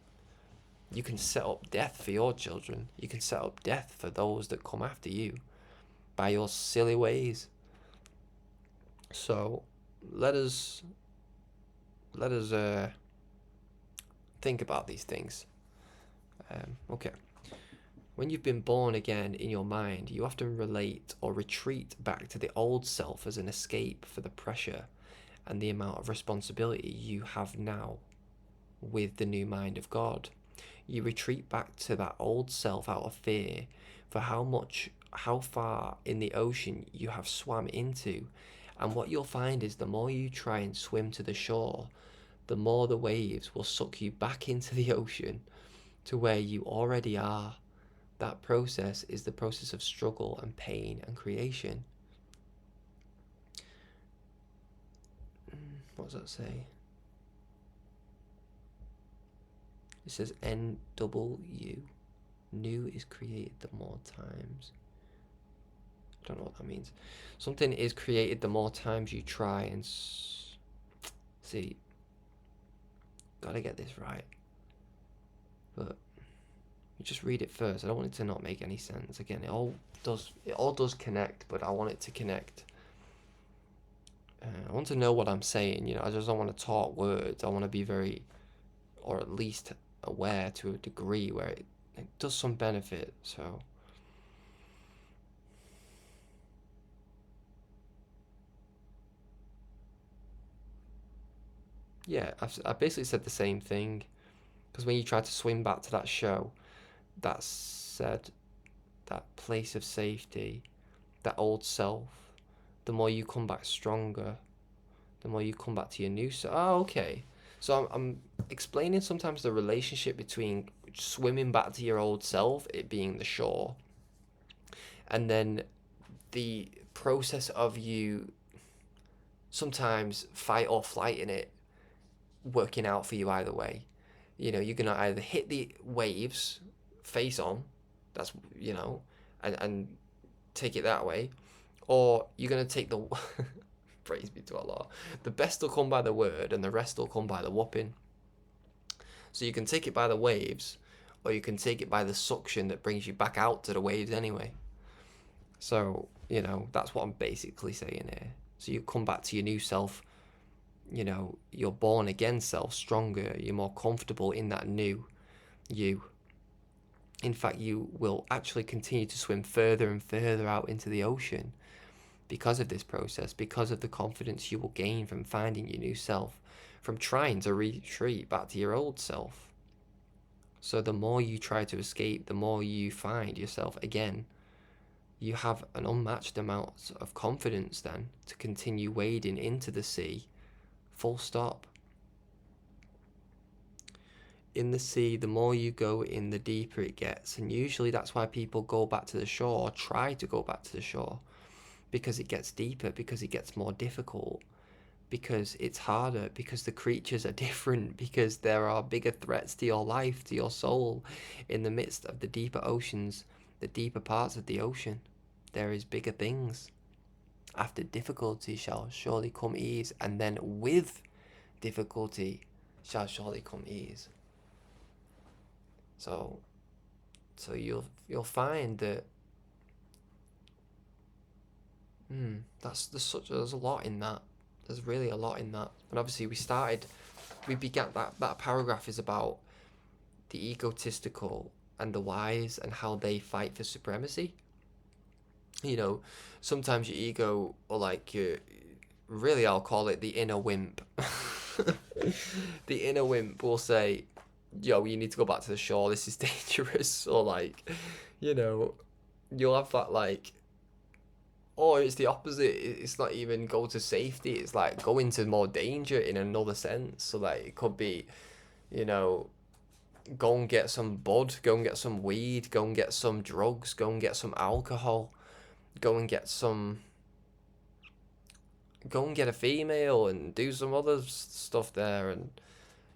You can set up death for your children. You can set up death for those that come after you by your silly ways. So, let us think about these things. Okay. When you've been born again in your mind, you often relate or retreat back to the old self as an escape for the pressure and the amount of responsibility you have now with the new mind of God. You retreat back to that old self out of fear for how far in the ocean you have swam into. And what you'll find is the more you try and swim to the shore, the more the waves will suck you back into the ocean to where you already are. That process is the process of struggle and pain and creation. What does that say? It says NW. New is created the more times. I don't know what that means. Something is created the more times you try and see. Gotta get this right. But you just read it first. I don't want it to not make any sense. Again, it all does connect, but I want it to connect. I want to know what I'm saying. You know, I just don't want to talk words. I want to be very, or at least aware to a degree where it does some benefit. So yeah, I basically said the same thing, because when you try to swim back to that show, that said, that place of safety, that old self, the more you come back stronger, the more you come back to your new self. Oh, okay. So I'm explaining sometimes the relationship between swimming back to your old self, it being the shore, and then the process of you sometimes fight or flight in it working out for you either way. You know, you're gonna either hit the waves face on, that's, you know, and take it that way, or you're gonna take the praise be to Allah, the best will come by the word and the rest will come by the whooping. So you can take it by the waves, or you can take it by the suction that brings you back out to the waves anyway. So, you know, that's what I'm basically saying here. So you come back to your new self, you know, your born again self, stronger, you're more comfortable in that new you. In fact, you will actually continue to swim further and further out into the ocean because of this process, because of the confidence you will gain from finding your new self, from trying to retreat back to your old self. So the more you try to escape, the more you find yourself again. You have an unmatched amount of confidence then to continue wading into the sea, full stop. In the sea, the more you go in, the deeper it gets, and usually that's why people go back to the shore, or try to go back to the shore, because it gets deeper, because it gets more difficult, because it's harder, because the creatures are different, because there are bigger threats to your life, to your soul, in the midst of the deeper oceans, the deeper parts of the ocean. There is bigger things. After difficulty shall surely come ease, and then with difficulty shall surely come ease. So you'll find that there's a lot in that. There's really a lot in that. And obviously we began that paragraph is about the egotistical and the wise and how they fight for supremacy. You know, sometimes your ego, or like really I'll call it the inner wimp. The inner wimp will say, yo, you need to go back to the shore, this is dangerous. Or like, you know, you'll have that like, or it's the opposite, it's not even go to safety, it's like go into more danger in another sense. So like it could be, you know, go and get some bud, go and get some weed, go and get some drugs, go and get some alcohol, go and get a female and do some other stuff there, and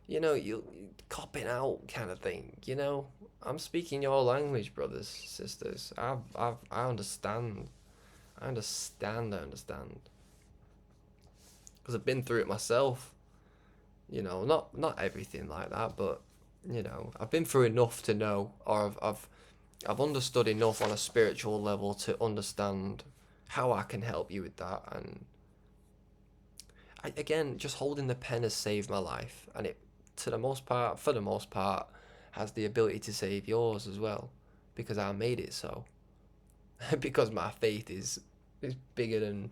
you know, you copping out kind of thing. You know, I'm speaking your language, brothers, sisters. I understand. I understand. Because I've been through it myself. You know, not everything like that, but you know, I've been through enough to know, or I've understood enough on a spiritual level to understand how I can help you with that. And again, just holding the pen has saved my life, and it, for the most part, has the ability to save yours as well, because I made it so. Because my faith is bigger than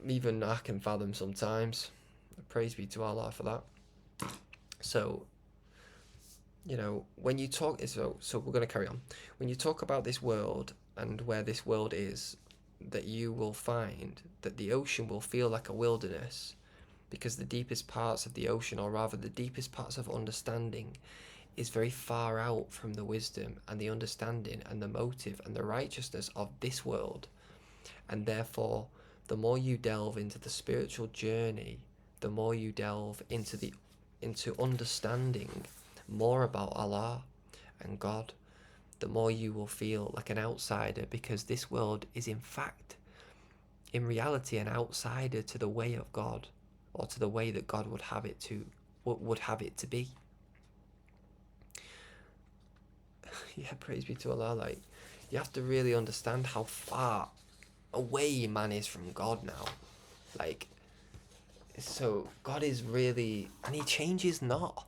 even I can fathom sometimes. Praise be to Allah for that. So, you know, when you talk, so we're going to carry on. When you talk about this world and where this world is, that you will find that the ocean will feel like a wilderness, because the deepest parts of the ocean, or rather the deepest parts of understanding, is very far out from the wisdom and the understanding and the motive and the righteousness of this world. And therefore, the more you delve into the spiritual journey, the more you delve into understanding more about Allah and God, the more you will feel like an outsider, because this world is in fact, in reality, an outsider to the way of God, or to the way that God would have it to be. Yeah, praise be to Allah. Like, you have to really understand how far away man is from God now. Like, so God is really, and he changes not.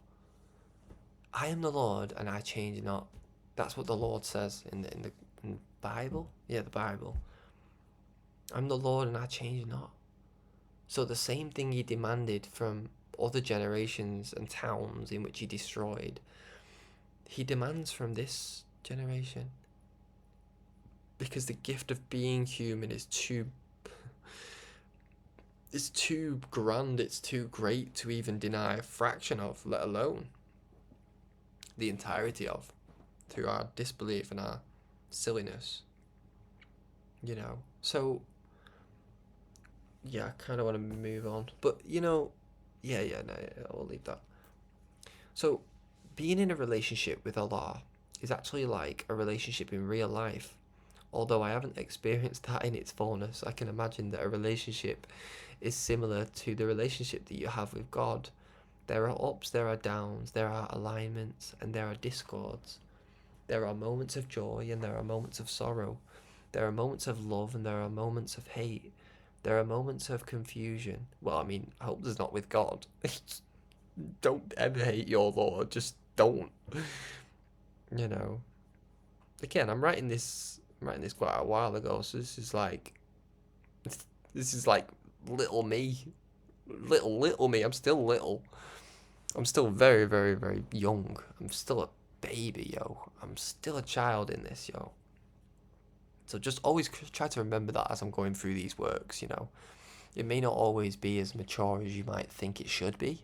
I am the Lord and I change not. That's what the Lord says in the Bible. Yeah, the Bible. I'm the Lord and I change not. So the same thing he demanded from other generations and towns in which he destroyed, he demands from this generation. Because the gift of being human is too grand, it's too great to even deny a fraction of, let alone the entirety of, through our disbelief and our silliness. You know, so yeah, I kind of want to move on, but no, I'll leave that. So, being in a relationship with Allah is actually like a relationship in real life. Although I haven't experienced that in its fullness, I can imagine that a relationship is similar to the relationship that you have with God. There are ups, there are downs, there are alignments, and there are discords. There are moments of joy and there are moments of sorrow. There are moments of love and there are moments of hate. There are moments of confusion. Well, I mean, I hope there's not with God. Don't ever hate your Lord. Just don't. You know. Again, I'm writing this quite a while ago, so this is like little me. Little me. I'm still little. I'm still very, very, very young. I'm still a baby, yo. I'm still a child in this, yo. So just always try to remember that as I'm going through these works, you know. It may not always be as mature as you might think it should be,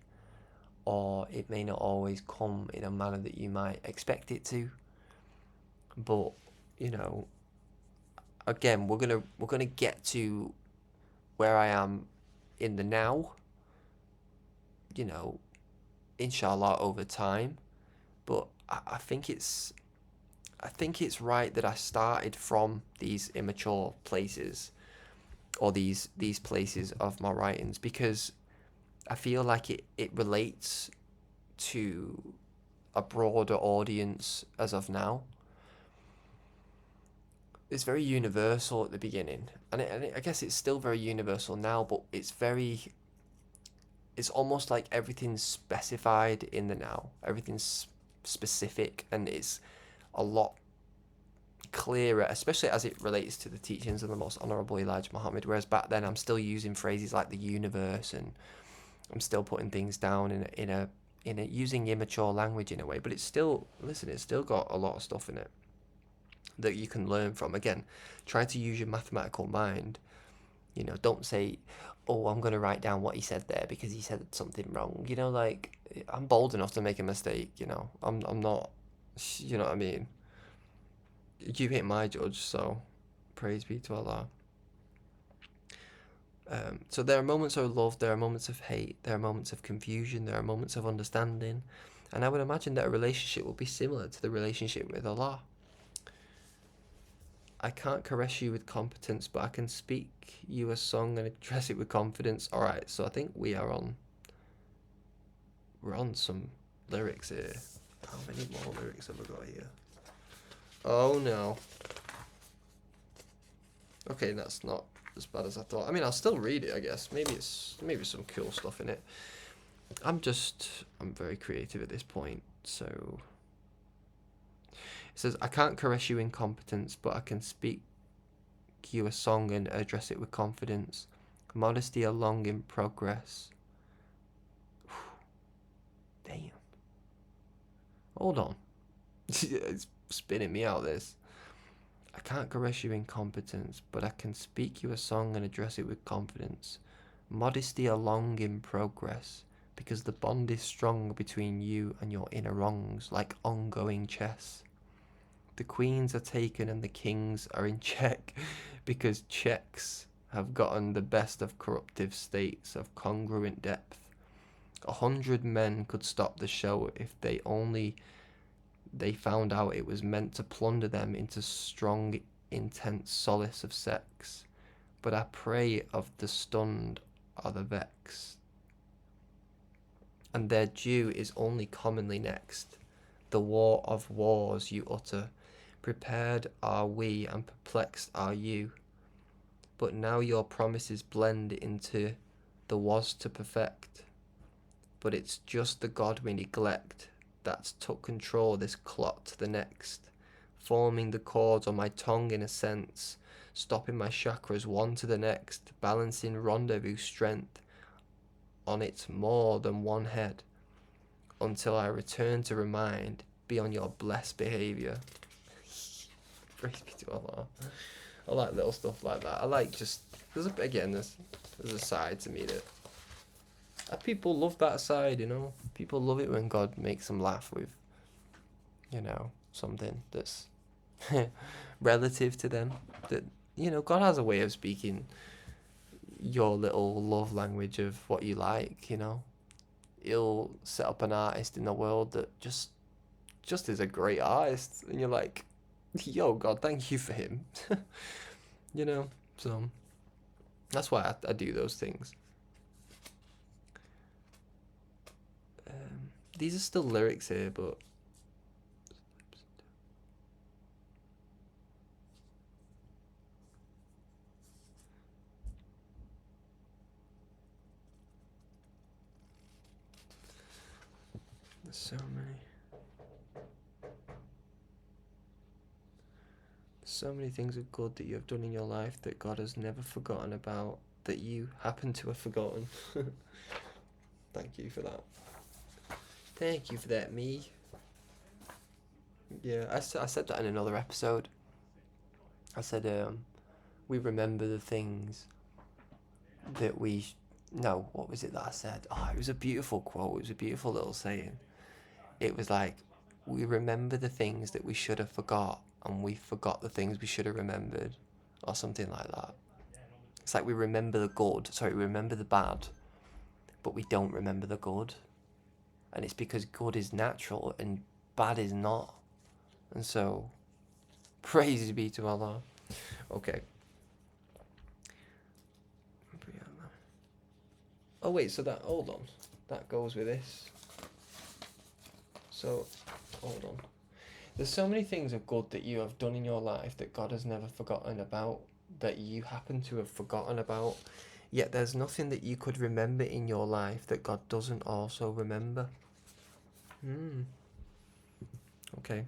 or it may not always come in a manner that you might expect it to. But, you know, again, we're gonna get to where I am in the now, you know, inshallah, over time. But I think it's right that I started from these immature places, or these places of my writings, because I feel like it relates to a broader audience as of now. It's very universal at the beginning, and I guess it's still very universal now, but it's almost like everything's specified in the now. Everything's specific, and it's a lot clearer, especially as it relates to the teachings of the most Honourable Elijah Muhammad, whereas back then I'm still using phrases like the universe, and I'm still putting things down in a using immature language in a way, but it's still got a lot of stuff in it that you can learn from. Again, try to use your mathematical mind. You know, don't say, oh, I'm going to write down what he said there because he said something wrong. You know, like, I'm bold enough to make a mistake, you know. I'm not, you know what I mean? You ain't my judge, so praise be to Allah. So there are moments of love, there are moments of hate, there are moments of confusion, there are moments of understanding. And I would imagine that a relationship will be similar to the relationship with Allah. I can't caress you with competence, but I can speak you a song and address it with confidence. Alright, so I think we're on some lyrics here. How many more lyrics have I got here? Oh no. Okay, that's not as bad as I thought. I mean, I'll still read it, I guess. Maybe some cool stuff in it. I'm very creative at this point, so... It says, I can't caress you in competence, but I can speak you a song and address it with confidence. Modesty a long in progress. Damn. Hold on. It's spinning me out, this. I can't caress you in competence, but I can speak you a song and address it with confidence. Modesty along in progress, because the bond is strong between you and your inner wrongs, like ongoing chess. The queens are taken and the kings are in check, because checks have gotten the best of corruptive states of congruent depth. 100 men could stop the show if they found out it was meant to plunder them into strong, intense solace of sex. But I pray of the stunned are the vexed, and their due is only commonly next. The war of wars you utter, prepared are we and perplexed are you. But now your promises blend into the was to perfect. But it's just the God we neglect that's took control this clot to the next, forming the chords on my tongue in a sense, stopping my chakras one to the next, balancing rendezvous strength on its more than one head, until I return to remind, be on your blessed behaviour. Praise be to Allah. I like little stuff like that. I like just, there's a side to me that people love that side, you know. People love it when God makes them laugh with, you know, something that's relative to them. That, you know, God has a way of speaking your little love language of what you like, you know. He'll set up an artist in the world that just is a great artist, and you're like, yo, God, thank you for him. You know, so that's why I do those things. These are still lyrics here, but there's so many things of good that you have done in your life that God has never forgotten about, that you happen to have forgotten. Thank you for that. Thank you for that, me. Yeah, I said that in another episode. I said, we remember the things that we... No, what was it that I said? Oh, it was a beautiful quote. It was a beautiful little saying. It was like, we remember the things that we should have forgot, and we forgot the things we should have remembered, or something like that. It's like we remember we remember the bad, but we don't remember the good. And it's because good is natural and bad is not. And so, praise be to Allah. Okay. Oh wait, so that, hold on. That goes with this. So, hold on. There's so many things of good that you have done in your life that God has never forgotten about, that you happen to have forgotten about. Yet there's nothing that you could remember in your life that God doesn't also remember. Okay.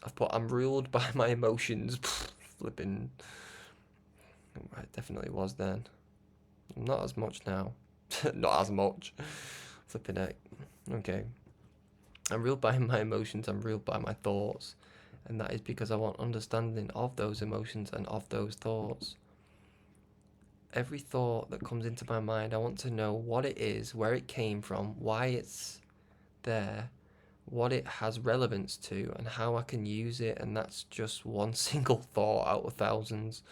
I've put, I'm ruled by my emotions. Flipping. It definitely was then. Not as much now. Not as much. Flipping heck. Okay. I'm ruled by my emotions, I'm ruled by my thoughts. And that is because I want understanding of those emotions and of those thoughts. Every thought that comes into my mind, I want to know what it is, where it came from, why it's there, what it has relevance to, and how I can use it. And that's just one single thought out of thousands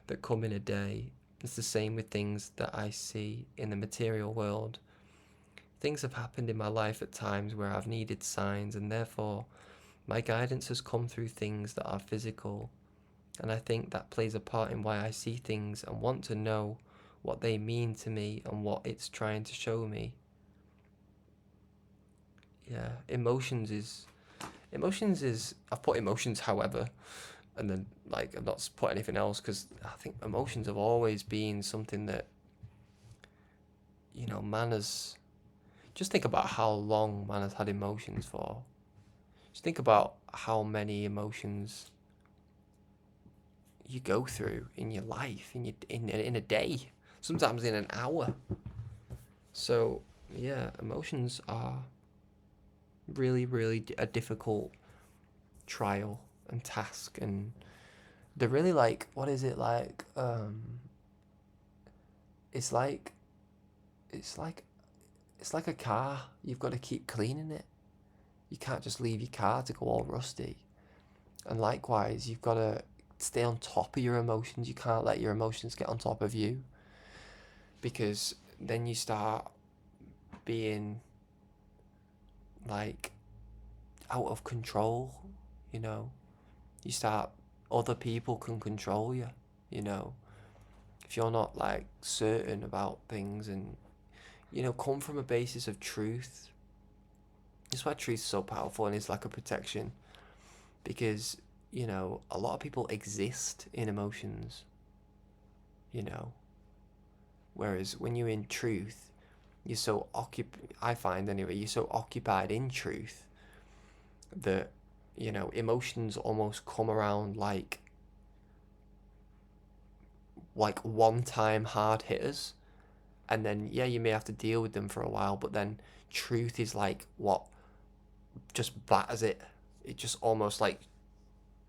that come in a day. It's the same with things that I see in the material world. Things have happened in my life at times where I've needed signs, and therefore my guidance has come through things that are physical. And I think that plays a part in why I see things and want to know what they mean to me and what it's trying to show me. Yeah, emotions is, I've put emotions, however, and then, like, I've not put anything else, because I think emotions have always been something that, you know, man has, just think about how long man has had emotions for. Just think about how many emotions you go through in your life, in a day, sometimes in an hour. So yeah, emotions are really, really a difficult trial and task and they're really like, what is it like? It's like, it's like, it's like a car. You've got to keep cleaning it. You can't just leave your car to go all rusty. And likewise, you've got to stay on top of your emotions. You can't let your emotions get on top of you, because then you start being like out of control, you know. You start, other people can control you, you know. If you're not like certain about things, and you know, come from a basis of truth. That's why truth is so powerful, and it's like a protection, because you know, a lot of people exist in emotions, you know, whereas when you're in truth, you're so I find anyway, you're so occupied in truth that, you know, emotions almost come around like one-time hard hitters, and then yeah, you may have to deal with them for a while, but then truth is like what just batters it. It just almost like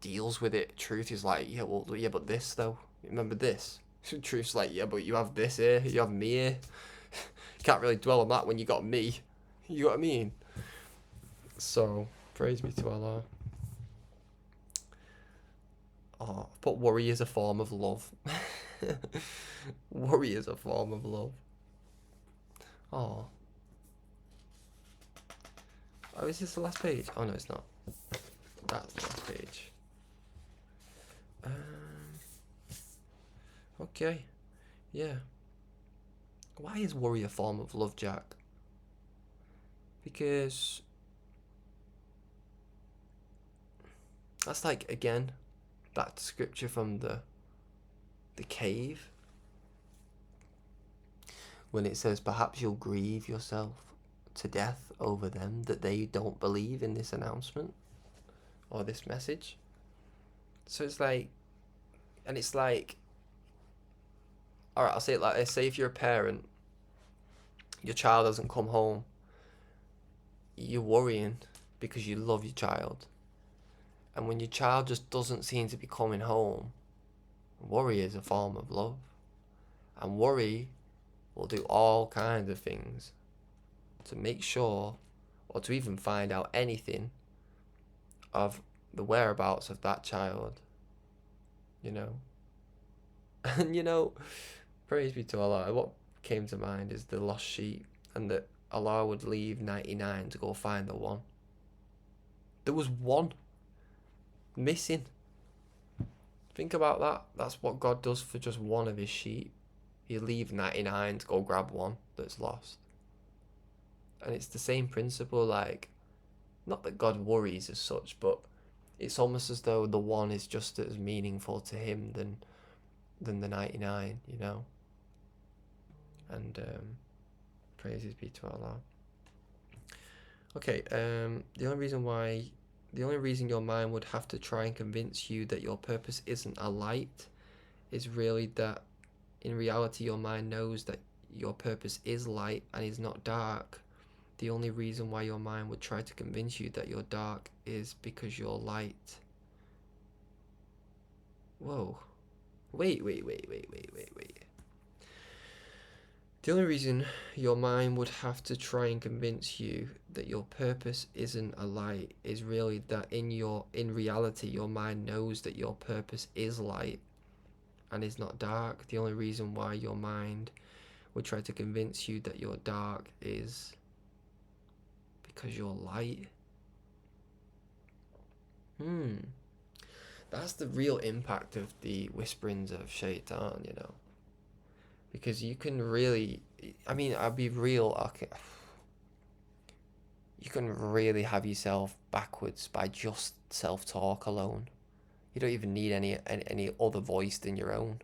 deals with it. Truth is like, yeah, well, yeah, but this though, remember this. Truth's like, yeah, but you have this here, you have me here. You can't really dwell on that when you got me. You know what I mean? So praise be to Allah. Oh, but worry is a form of love. Worry is a form of love. Oh. Oh, is this the last page? Oh no, it's not. That's the last page. Okay. Yeah. Why is worry a form of love, Jack? Because that's like, again, that scripture from the cave, when it says, perhaps you'll grieve yourself to death over them, that they don't believe in this announcement or this message. So it's like, and it's like, alright, I'll say it like this. Say if you're a parent, your child doesn't come home, you're worrying because you love your child. And when your child just doesn't seem to be coming home, worry is a form of love. And worry will do all kinds of things to make sure, or to even find out anything of the whereabouts of that child, you know. And you know, praise be to Allah, what came to mind is the lost sheep, and that Allah would leave 99 to go find the one. There was one missing. Think about that. That's what God does for just one of his sheep. He'll leave 99 to go grab one that's lost. And it's the same principle, like, not that God worries as such, but it's almost as though the one is just as meaningful to him than the 99, you know. And praises be to Allah. Okay, the only reason your mind would have to try and convince you that your purpose isn't a light is really that in reality your mind knows that your purpose is light and is not dark. The only reason why your mind would try to convince you that you're dark is because you're light. Whoa. Wait. The only reason your mind would have to try and convince you that your purpose isn't a light is really that in reality your mind knows that your purpose is light and is not dark. The only reason why your mind would try to convince you that you're dark is because you're light. That's the real impact of the whisperings of Shaitan, you know. Because you can really, I mean, I'll be real, okay. You can really have yourself backwards by just self-talk alone. You don't even need any other voice than your own.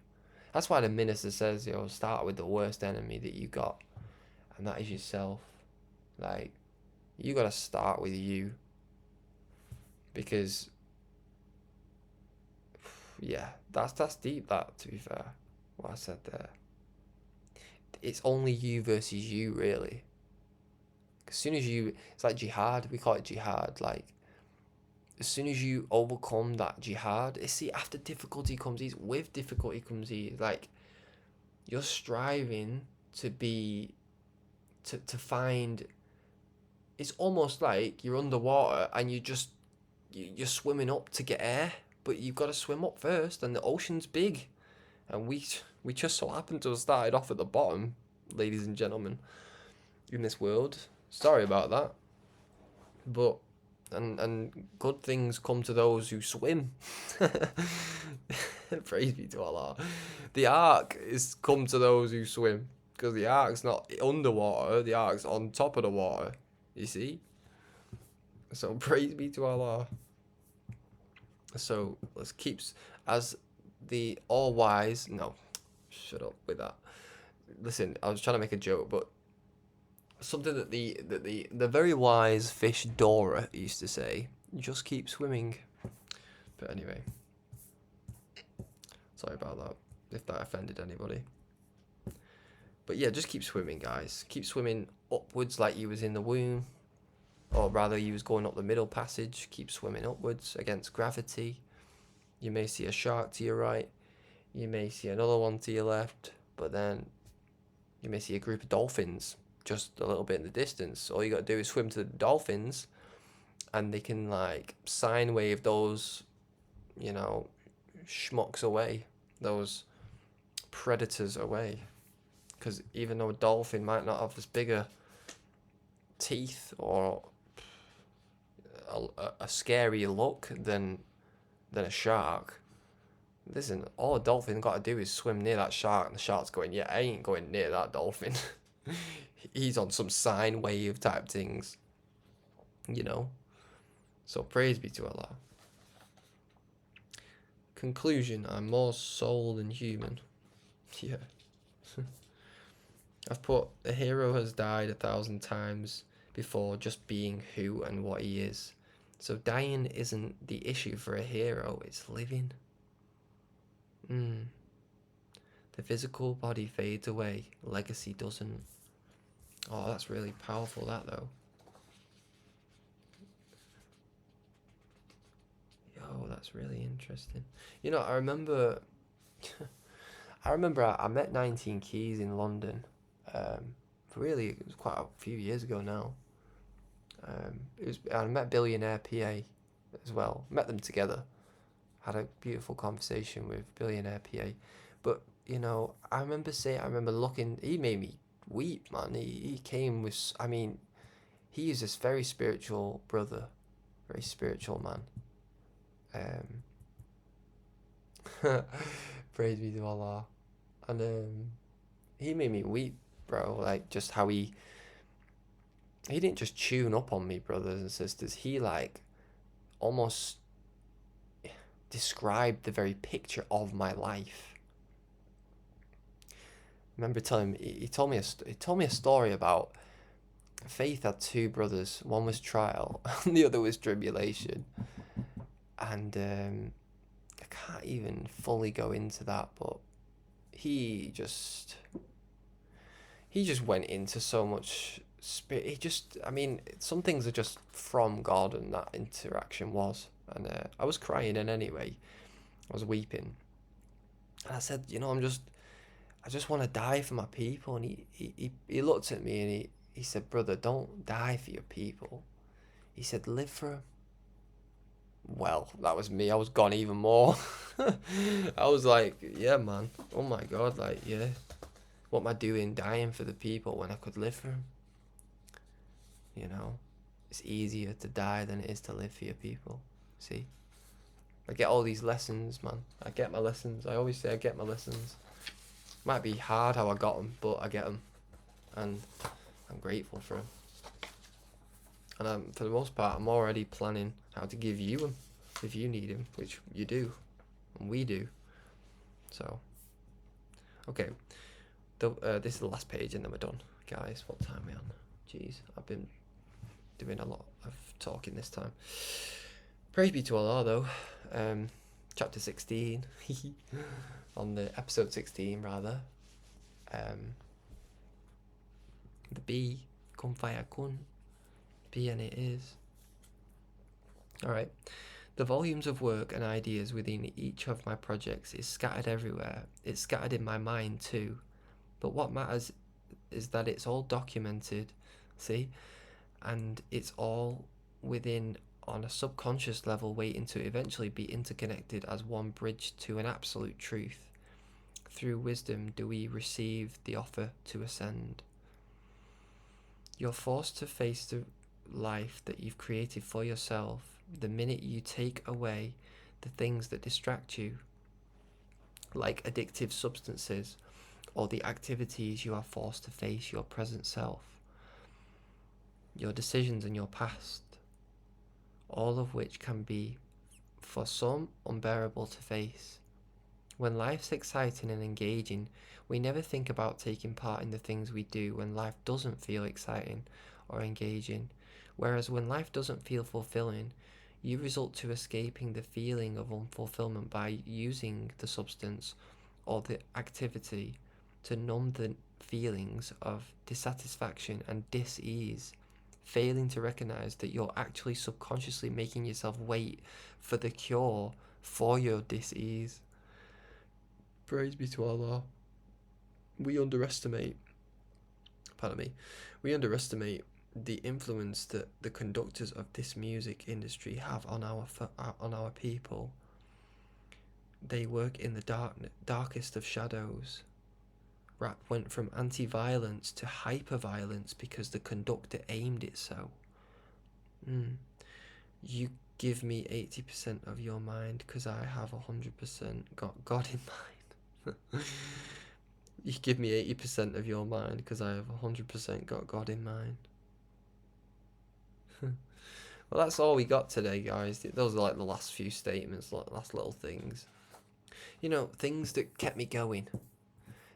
That's why the minister says, you know, start with the worst enemy that you got, and that is yourself. Like, you gotta start with you. Because, yeah, that's deep, that, to be fair, what I said there. It's only you versus you, really. As soon as you, it's like jihad, we call it jihad, like, as soon as you overcome that jihad, see, after difficulty comes ease, with difficulty comes ease. Like, you're striving to be, to find, it's almost like you're underwater and you're swimming up to get air, but you've got to swim up first, and the ocean's big, and we just so happen to have started off at the bottom, ladies and gentlemen, in this world. Sorry about that, but and good things come to those who swim. Praise be to Allah. The ark is come to those who swim, because the ark's not underwater, the ark's on top of the water, you see. So praise be to Allah. So let's keep, as the all wise, no, shut up with that. Listen, I was trying to make a joke, but something that the very wise fish Dora used to say, just keep swimming. But anyway, sorry about that, if that offended anybody. But yeah, just keep swimming, guys. Keep swimming upwards like you was in the womb. Or rather, you was going up the middle passage. Keep swimming upwards against gravity. You may see a shark to your right. You may see another one to your left. But then you may see a group of dolphins just a little bit in the distance. All you got to do is swim to the dolphins, and they can like sine wave those, you know, schmucks away, those predators away. Because even though a dolphin might not have as bigger teeth or a scary look than a shark, listen, all a dolphin got to do is swim near that shark, and the shark's going, yeah, I ain't going near that dolphin. He's on some sine wave type things, you know. So praise be to Allah. Conclusion: I'm more soul than human. Yeah. I've put, a hero has died 1,000 times before just being who and what he is. So dying isn't the issue for a hero, it's living. The physical body fades away, legacy doesn't. Oh, that's really powerful, that though. Yo, that's really interesting. You know, I remember I met 19 Keys in London. Really, it was quite a few years ago now. I met Billionaire PA as well. Met them together. Had a beautiful conversation with Billionaire PA. But, you know, I remember looking, he made me weep, man. He came with, I mean, he is this very spiritual brother, very spiritual man. Praise be to Allah. And he made me weep, bro. Like, just how he didn't just tune up on me, brothers and sisters. He like almost described the very picture of my life. I remember telling him, he told me a story about Faith had two brothers. One was trial, and the other was tribulation. And I can't even fully go into that, but he just went into so much spirit. I mean, some things are just from God, and that interaction was. And I was crying, and anyway, I was weeping. And I said, you know, I just want to die for my people. And he looked at me, and he said, brother, don't die for your people. He said, live for them. Well, that was me. I was gone even more. I was like, yeah, man. Oh my God, like, yeah. What am I doing dying for the people when I could live for them? You know, it's easier to die than it is to live for your people. See? I get all these lessons, man. I get my lessons. I always say I get my lessons. Might be hard how I got them, but I get them. And I'm grateful for them. And for the most part, I'm already planning how to give you them if you need them, which you do, and we do. So, okay. This is the last page, and then we're done, guys. What time are we on? Jeez, I've been doing a lot of talking this time. Praise be to Allah, though. Chapter 16, on the episode 16, rather. The be, kun fayakun. Be and it is. Alright. The volumes of work and ideas within each of my projects is scattered everywhere. It's scattered in my mind too. But what matters is that it's all documented, see? And it's all within on a subconscious level waiting to eventually be interconnected as one bridge to an absolute truth. Through wisdom do we receive the offer to ascend. You're forced to face the life that you've created for yourself the minute you take away the things that distract you, like addictive substances or the activities you are forced to face your present self, your decisions and your past, all of which can be, for some, unbearable to face. When life's exciting and engaging, we never think about taking part in the things we do when life doesn't feel exciting or engaging. Whereas when life doesn't feel fulfilling, you resort to escaping the feeling of unfulfillment by using the substance or the activity to numb the feelings of dissatisfaction and dis-ease, failing to recognize that you're actually subconsciously making yourself wait for the cure for your dis-ease. Praise be to Allah. We underestimate the influence that the conductors of this music industry have on our people. They work in the darkest of shadows. Rap went from anti-violence to hyper-violence because the conductor aimed it so. You give me 80% of your mind because I have 100% got God in mind. You give me 80% of your mind because I have 100% got God in mind. Well, that's all we got today, guys. Those are like the last few statements, like last little things. You know, things that kept me going.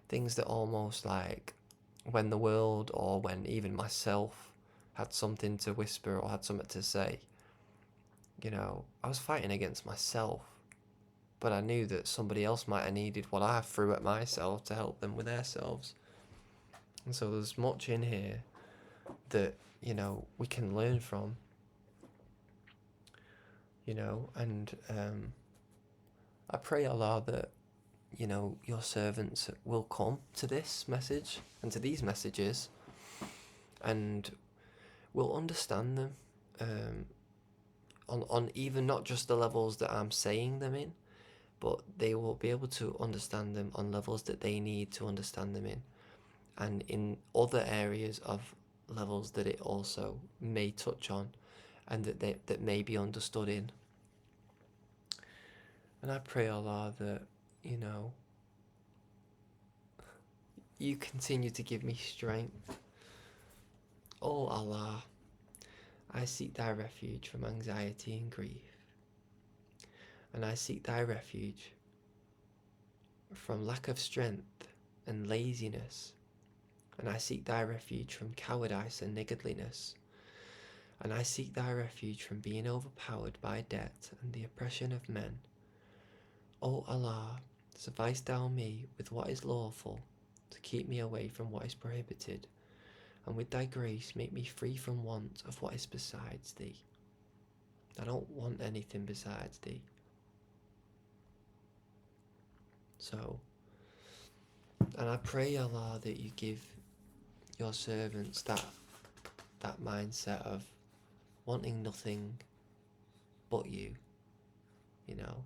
Things that almost like when the world or when even myself had something to whisper or had something to say. You know, I was fighting against myself. But I knew that somebody else might have needed what I threw at myself to help them with themselves. And so there's much in here that, you know, we can learn from. You know, and I pray Allah that, you know, your servants will come to this message and to these messages and will understand them on even not just the levels that I'm saying them in, but they will be able to understand them on levels that they need to understand them in, and in other areas of levels that it also may touch on and that may be understood in. And I pray, Allah, that, you know, you continue to give me strength. Oh Allah, I seek thy refuge from anxiety and grief. And I seek thy refuge from lack of strength and laziness. And I seek thy refuge from cowardice and niggardliness. And I seek thy refuge from being overpowered by debt and the oppression of men. O Allah, suffice thou me with what is lawful, to keep me away from what is prohibited, and with thy grace make me free from want of what is besides thee. I don't want anything besides thee. So, and I pray, Allah, that you give your servants that mindset of wanting nothing but you. You know,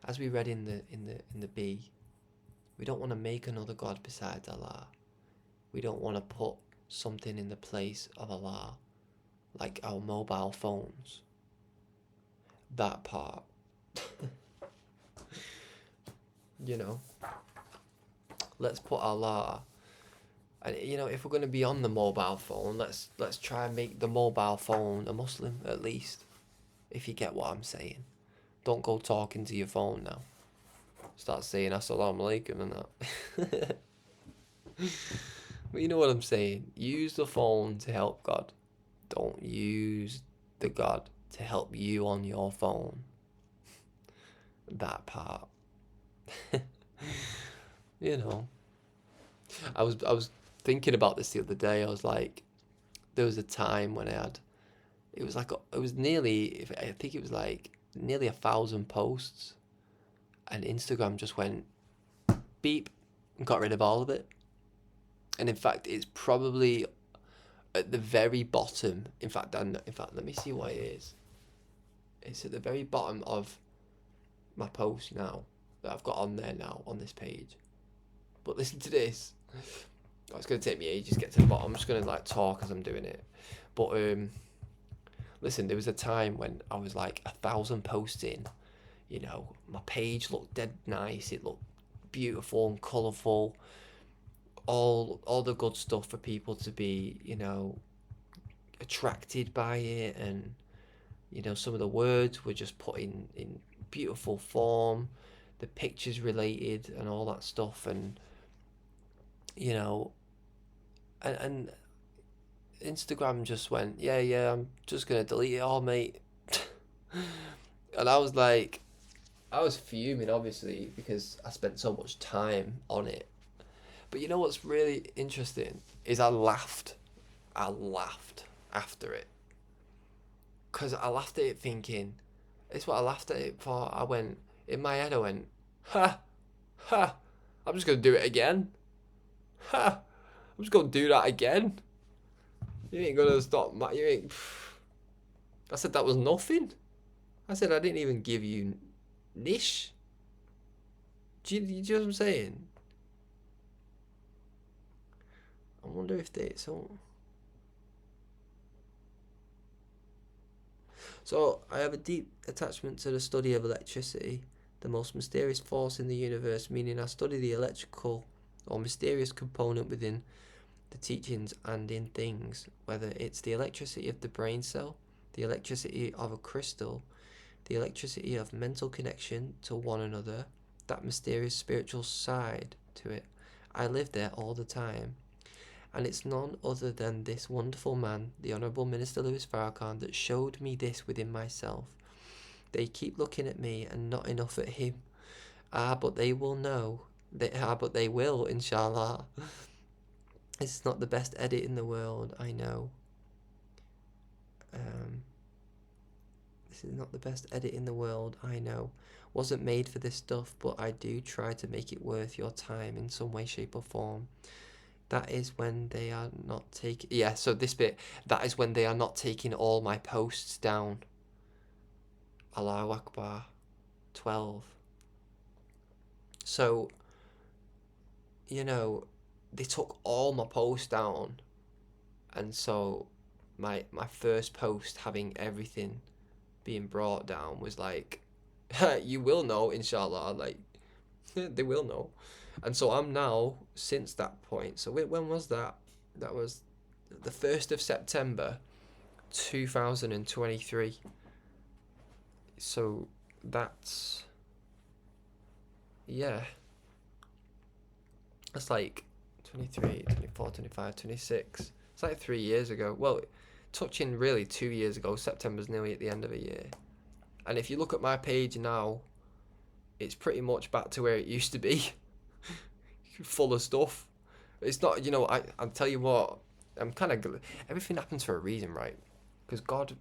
as we read in the B, we don't want to make another God besides Allah. We don't want to put something in the place of Allah, like our mobile phones. That part. You know, let's put Allah, and you know, if we're going to be on the mobile phone, let's try and make the mobile phone a Muslim, at least, if you get what I'm saying. Don't go talking to your phone now. Start saying assalamu alaikum and that. But you know what I'm saying. Use the phone to help God. Don't use the God to help you on your phone. That part. You know, I was thinking about this the other day. I was like, there was a time when I had it was like it was nearly, I think it was like nearly 1,000 posts, and Instagram just went beep and got rid of all of it. And in fact, it's probably at the very bottom. In fact, let me see what it is. It's at the very bottom of my post now that I've got on there now on this page. But listen to this. Oh, it's gonna take me ages to get to the bottom. I'm just gonna like talk as I'm doing it. But listen, there was a time when I was like 1,000 posts in. You know, my page looked dead nice. It looked beautiful and colourful. All the good stuff for people to be, you know, attracted by it, and you know, some of the words were just put in beautiful form, the pictures related and all that stuff, and you know, and Instagram just went, yeah, I'm just gonna delete it all, mate. And I was like, I was fuming, obviously, because I spent so much time on it. But you know what's really interesting is I laughed after it, because I laughed at it thinking, it's what I laughed at it for. I went, in my head I went, ha, ha, I'm just going to do it again. Ha, I'm just going to do that again. You ain't going to stop, you ain't. I said that was nothing. I said I didn't even give you niche. Do you know what I'm saying? I wonder if they, So I have a deep attachment to the study of electricity, the most mysterious force in the universe, meaning I study the electrical or mysterious component within the teachings and in things, whether it's the electricity of the brain cell, the electricity of a crystal, the electricity of mental connection to one another, that mysterious spiritual side to it. I live there all the time. And it's none other than this wonderful man, the Honourable Minister Louis Farrakhan, that showed me this within myself. They keep looking at me and not enough at him. But they will know. But they will, inshallah. It's not the best edit in the world, I know. This is not the best edit in the world, I know. Wasn't made for this stuff, but I do try to make it worth your time in some way, shape or form. That is when they are not taking... Yeah, so this bit, that is when they are not taking all my posts down. Allahu Akbar. 12. So, you know, they took all my posts down. And so my first post having everything being brought down was like, you will know, inshallah. Like, they will know. And so I'm now, since that point, so when was that? That was the 1st of September 2023. So that's, yeah, that's like 23, 24, 25, 26. It's like 3 years ago. Well, touching really 2 years ago. September's nearly at the end of a year. And if you look at my page now, it's pretty much back to where it used to be. Full of stuff. It's not, you know, I'll tell you what, I'm kind of, everything happens for a reason, right? Because God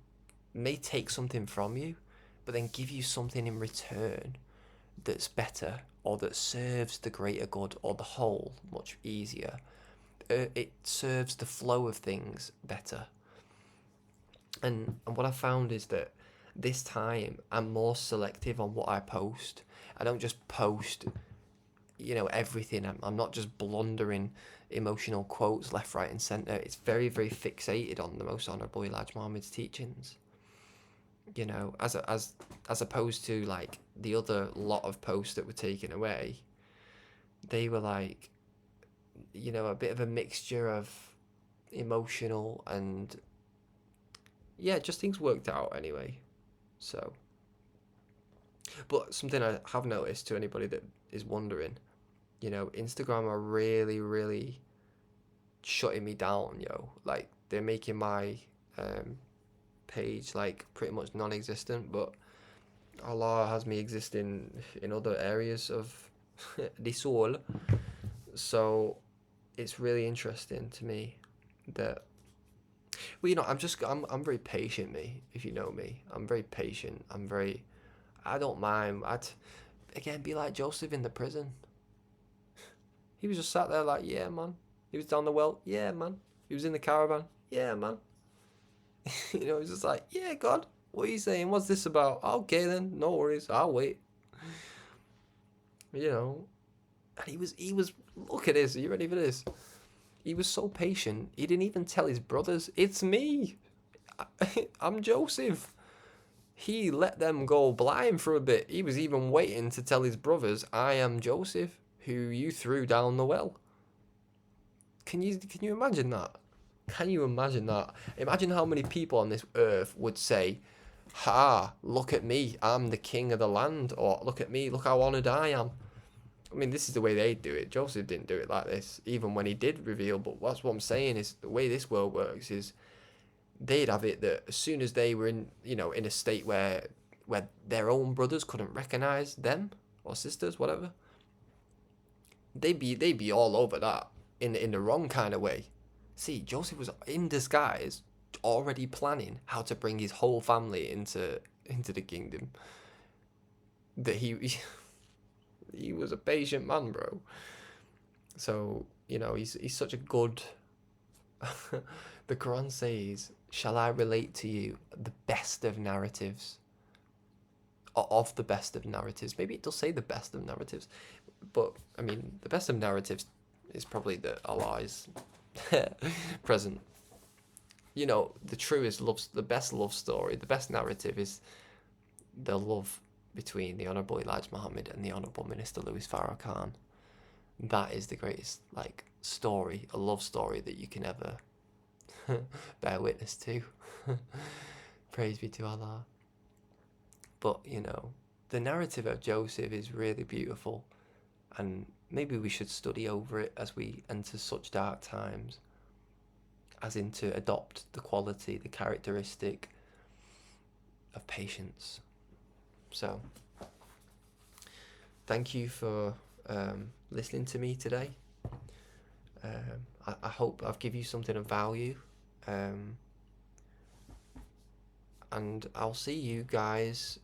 may take something from you, but then give you something in return that's better, or that serves the greater good or the whole much easier. It serves the flow of things better. And what I found is that this time I'm more selective on what I post. I don't just post, you know, everything. I'm not just blundering emotional quotes left, right and centre. It's very, very fixated on the Most Honourable Elijah Muhammad's teachings, you know, as opposed to like the other lot of posts that were taken away. They were like, you know, a bit of a mixture of emotional and, yeah, just things worked out anyway. So, but something I have noticed, to anybody that is wondering, you know, Instagram are really, really shutting me down, yo. Like, they're making my page, like, pretty much non-existent, but Allah has me existing in other areas of the soul. So, it's really interesting to me that... Well, I'm very patient, me. If you know me, I'm very patient. I don't mind. Again, be like Joseph in the prison. He was just sat there like, yeah, man. He was down the well, yeah, man. He was in the caravan, yeah, man. You know, he's just like, yeah, God, what are you saying? What's this about? Okay, then, no worries, I'll wait. You know, and he was. Look at this. Are you ready for this? He was so patient. He didn't even tell his brothers, it's me. I'm Joseph. He let them go blind for a bit. He was even waiting to tell his brothers, I am Joseph, who you threw down the well. Can you imagine that? Can you imagine that? Imagine how many people on this earth would say, ha, look at me, I'm the king of the land, or look at me, look how honoured I am. I mean, this is the way they do it. Joseph didn't do it like this, even when he did reveal, but that's what I'm saying is the way this world works is they'd have it that as soon as they were in, you know, in a state where their own brothers couldn't recognise them or sisters, whatever, they'd be all over that in the wrong kind of way. See, Joseph was in disguise, already planning how to bring his whole family into the kingdom. That he was a patient man, bro. So you know he's such a good. The Quran says, "Shall I relate to you the best of narratives?" Of the best of narratives. Maybe it does say the best of narratives, but I mean the best of narratives is probably that Allah is present. You know, the truest love, the best love story, the best narrative is the love between the Honourable Elijah Muhammad and the Honourable Minister Louis Farrakhan. That is the greatest story, a love story that you can ever bear witness to. Praise be to Allah. But you know, the narrative of Joseph is really beautiful, and maybe we should study over it as we enter such dark times, as in to adopt the quality, the characteristic of patience. So, thank you for listening to me today. I hope I've given you something of value. And I'll see you guys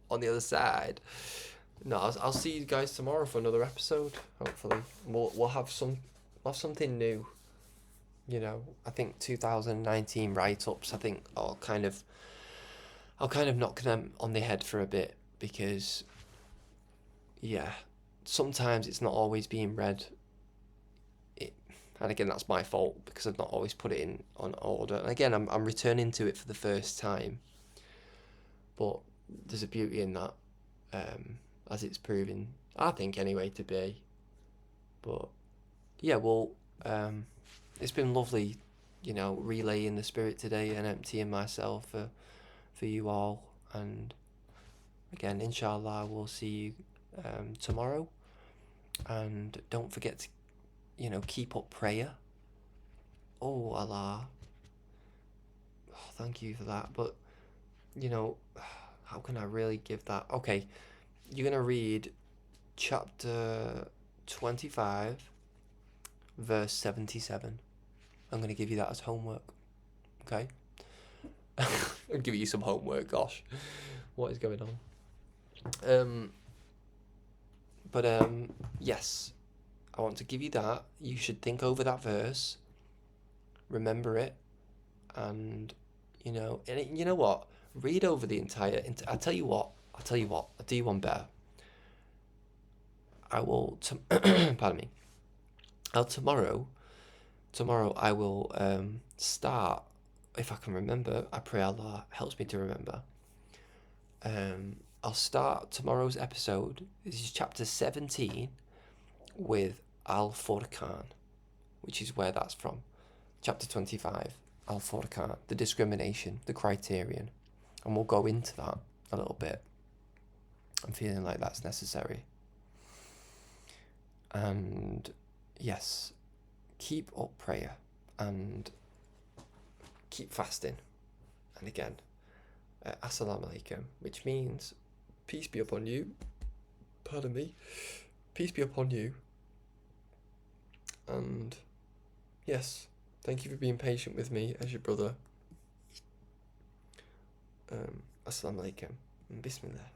on the other side. No, I'll see you guys tomorrow for another episode. Hopefully, we'll have something new. You know, I think 2019 write-ups. I think I'll kind of knock them on the head for a bit because, yeah, sometimes it's not always being read. And again, that's my fault because I've not always put it in on order. And again, I'm returning to it for the first time. But there's a beauty in that, as it's proving, I think anyway, to be. But yeah, well, it's been lovely, you know, relaying the spirit today and emptying myself for you all. And again, inshallah, we'll see you tomorrow. And don't forget to, you know, keep up prayer. Oh, Allah. Oh, thank you for that. But, you know, how can I really give that? Okay, you're going to read chapter 25, verse 77. I'm going to give you that as homework. Okay? I'm giving you some homework, gosh. What is going on? Yes. I want to give you that. You should think over that verse, remember it, and you know what? Read over the entire. I'll tell you what. I'll do you one better. I will. Pardon me. Tomorrow I will start. If I can remember, I pray Allah helps me to remember. I'll start tomorrow's episode. This is chapter 17 with Al-Farrakhan, which is where that's from. Chapter 25, Al-Farrakhan, the discrimination, the criterion. And we'll go into that a little bit. I'm feeling like that's necessary. And yes, keep up prayer and keep fasting. And again, Assalamu alaikum, which means peace be upon you. Pardon me. Peace be upon you. And yes, Thank you for being patient with me as your brother. Assalamu alaikum. Bismillah.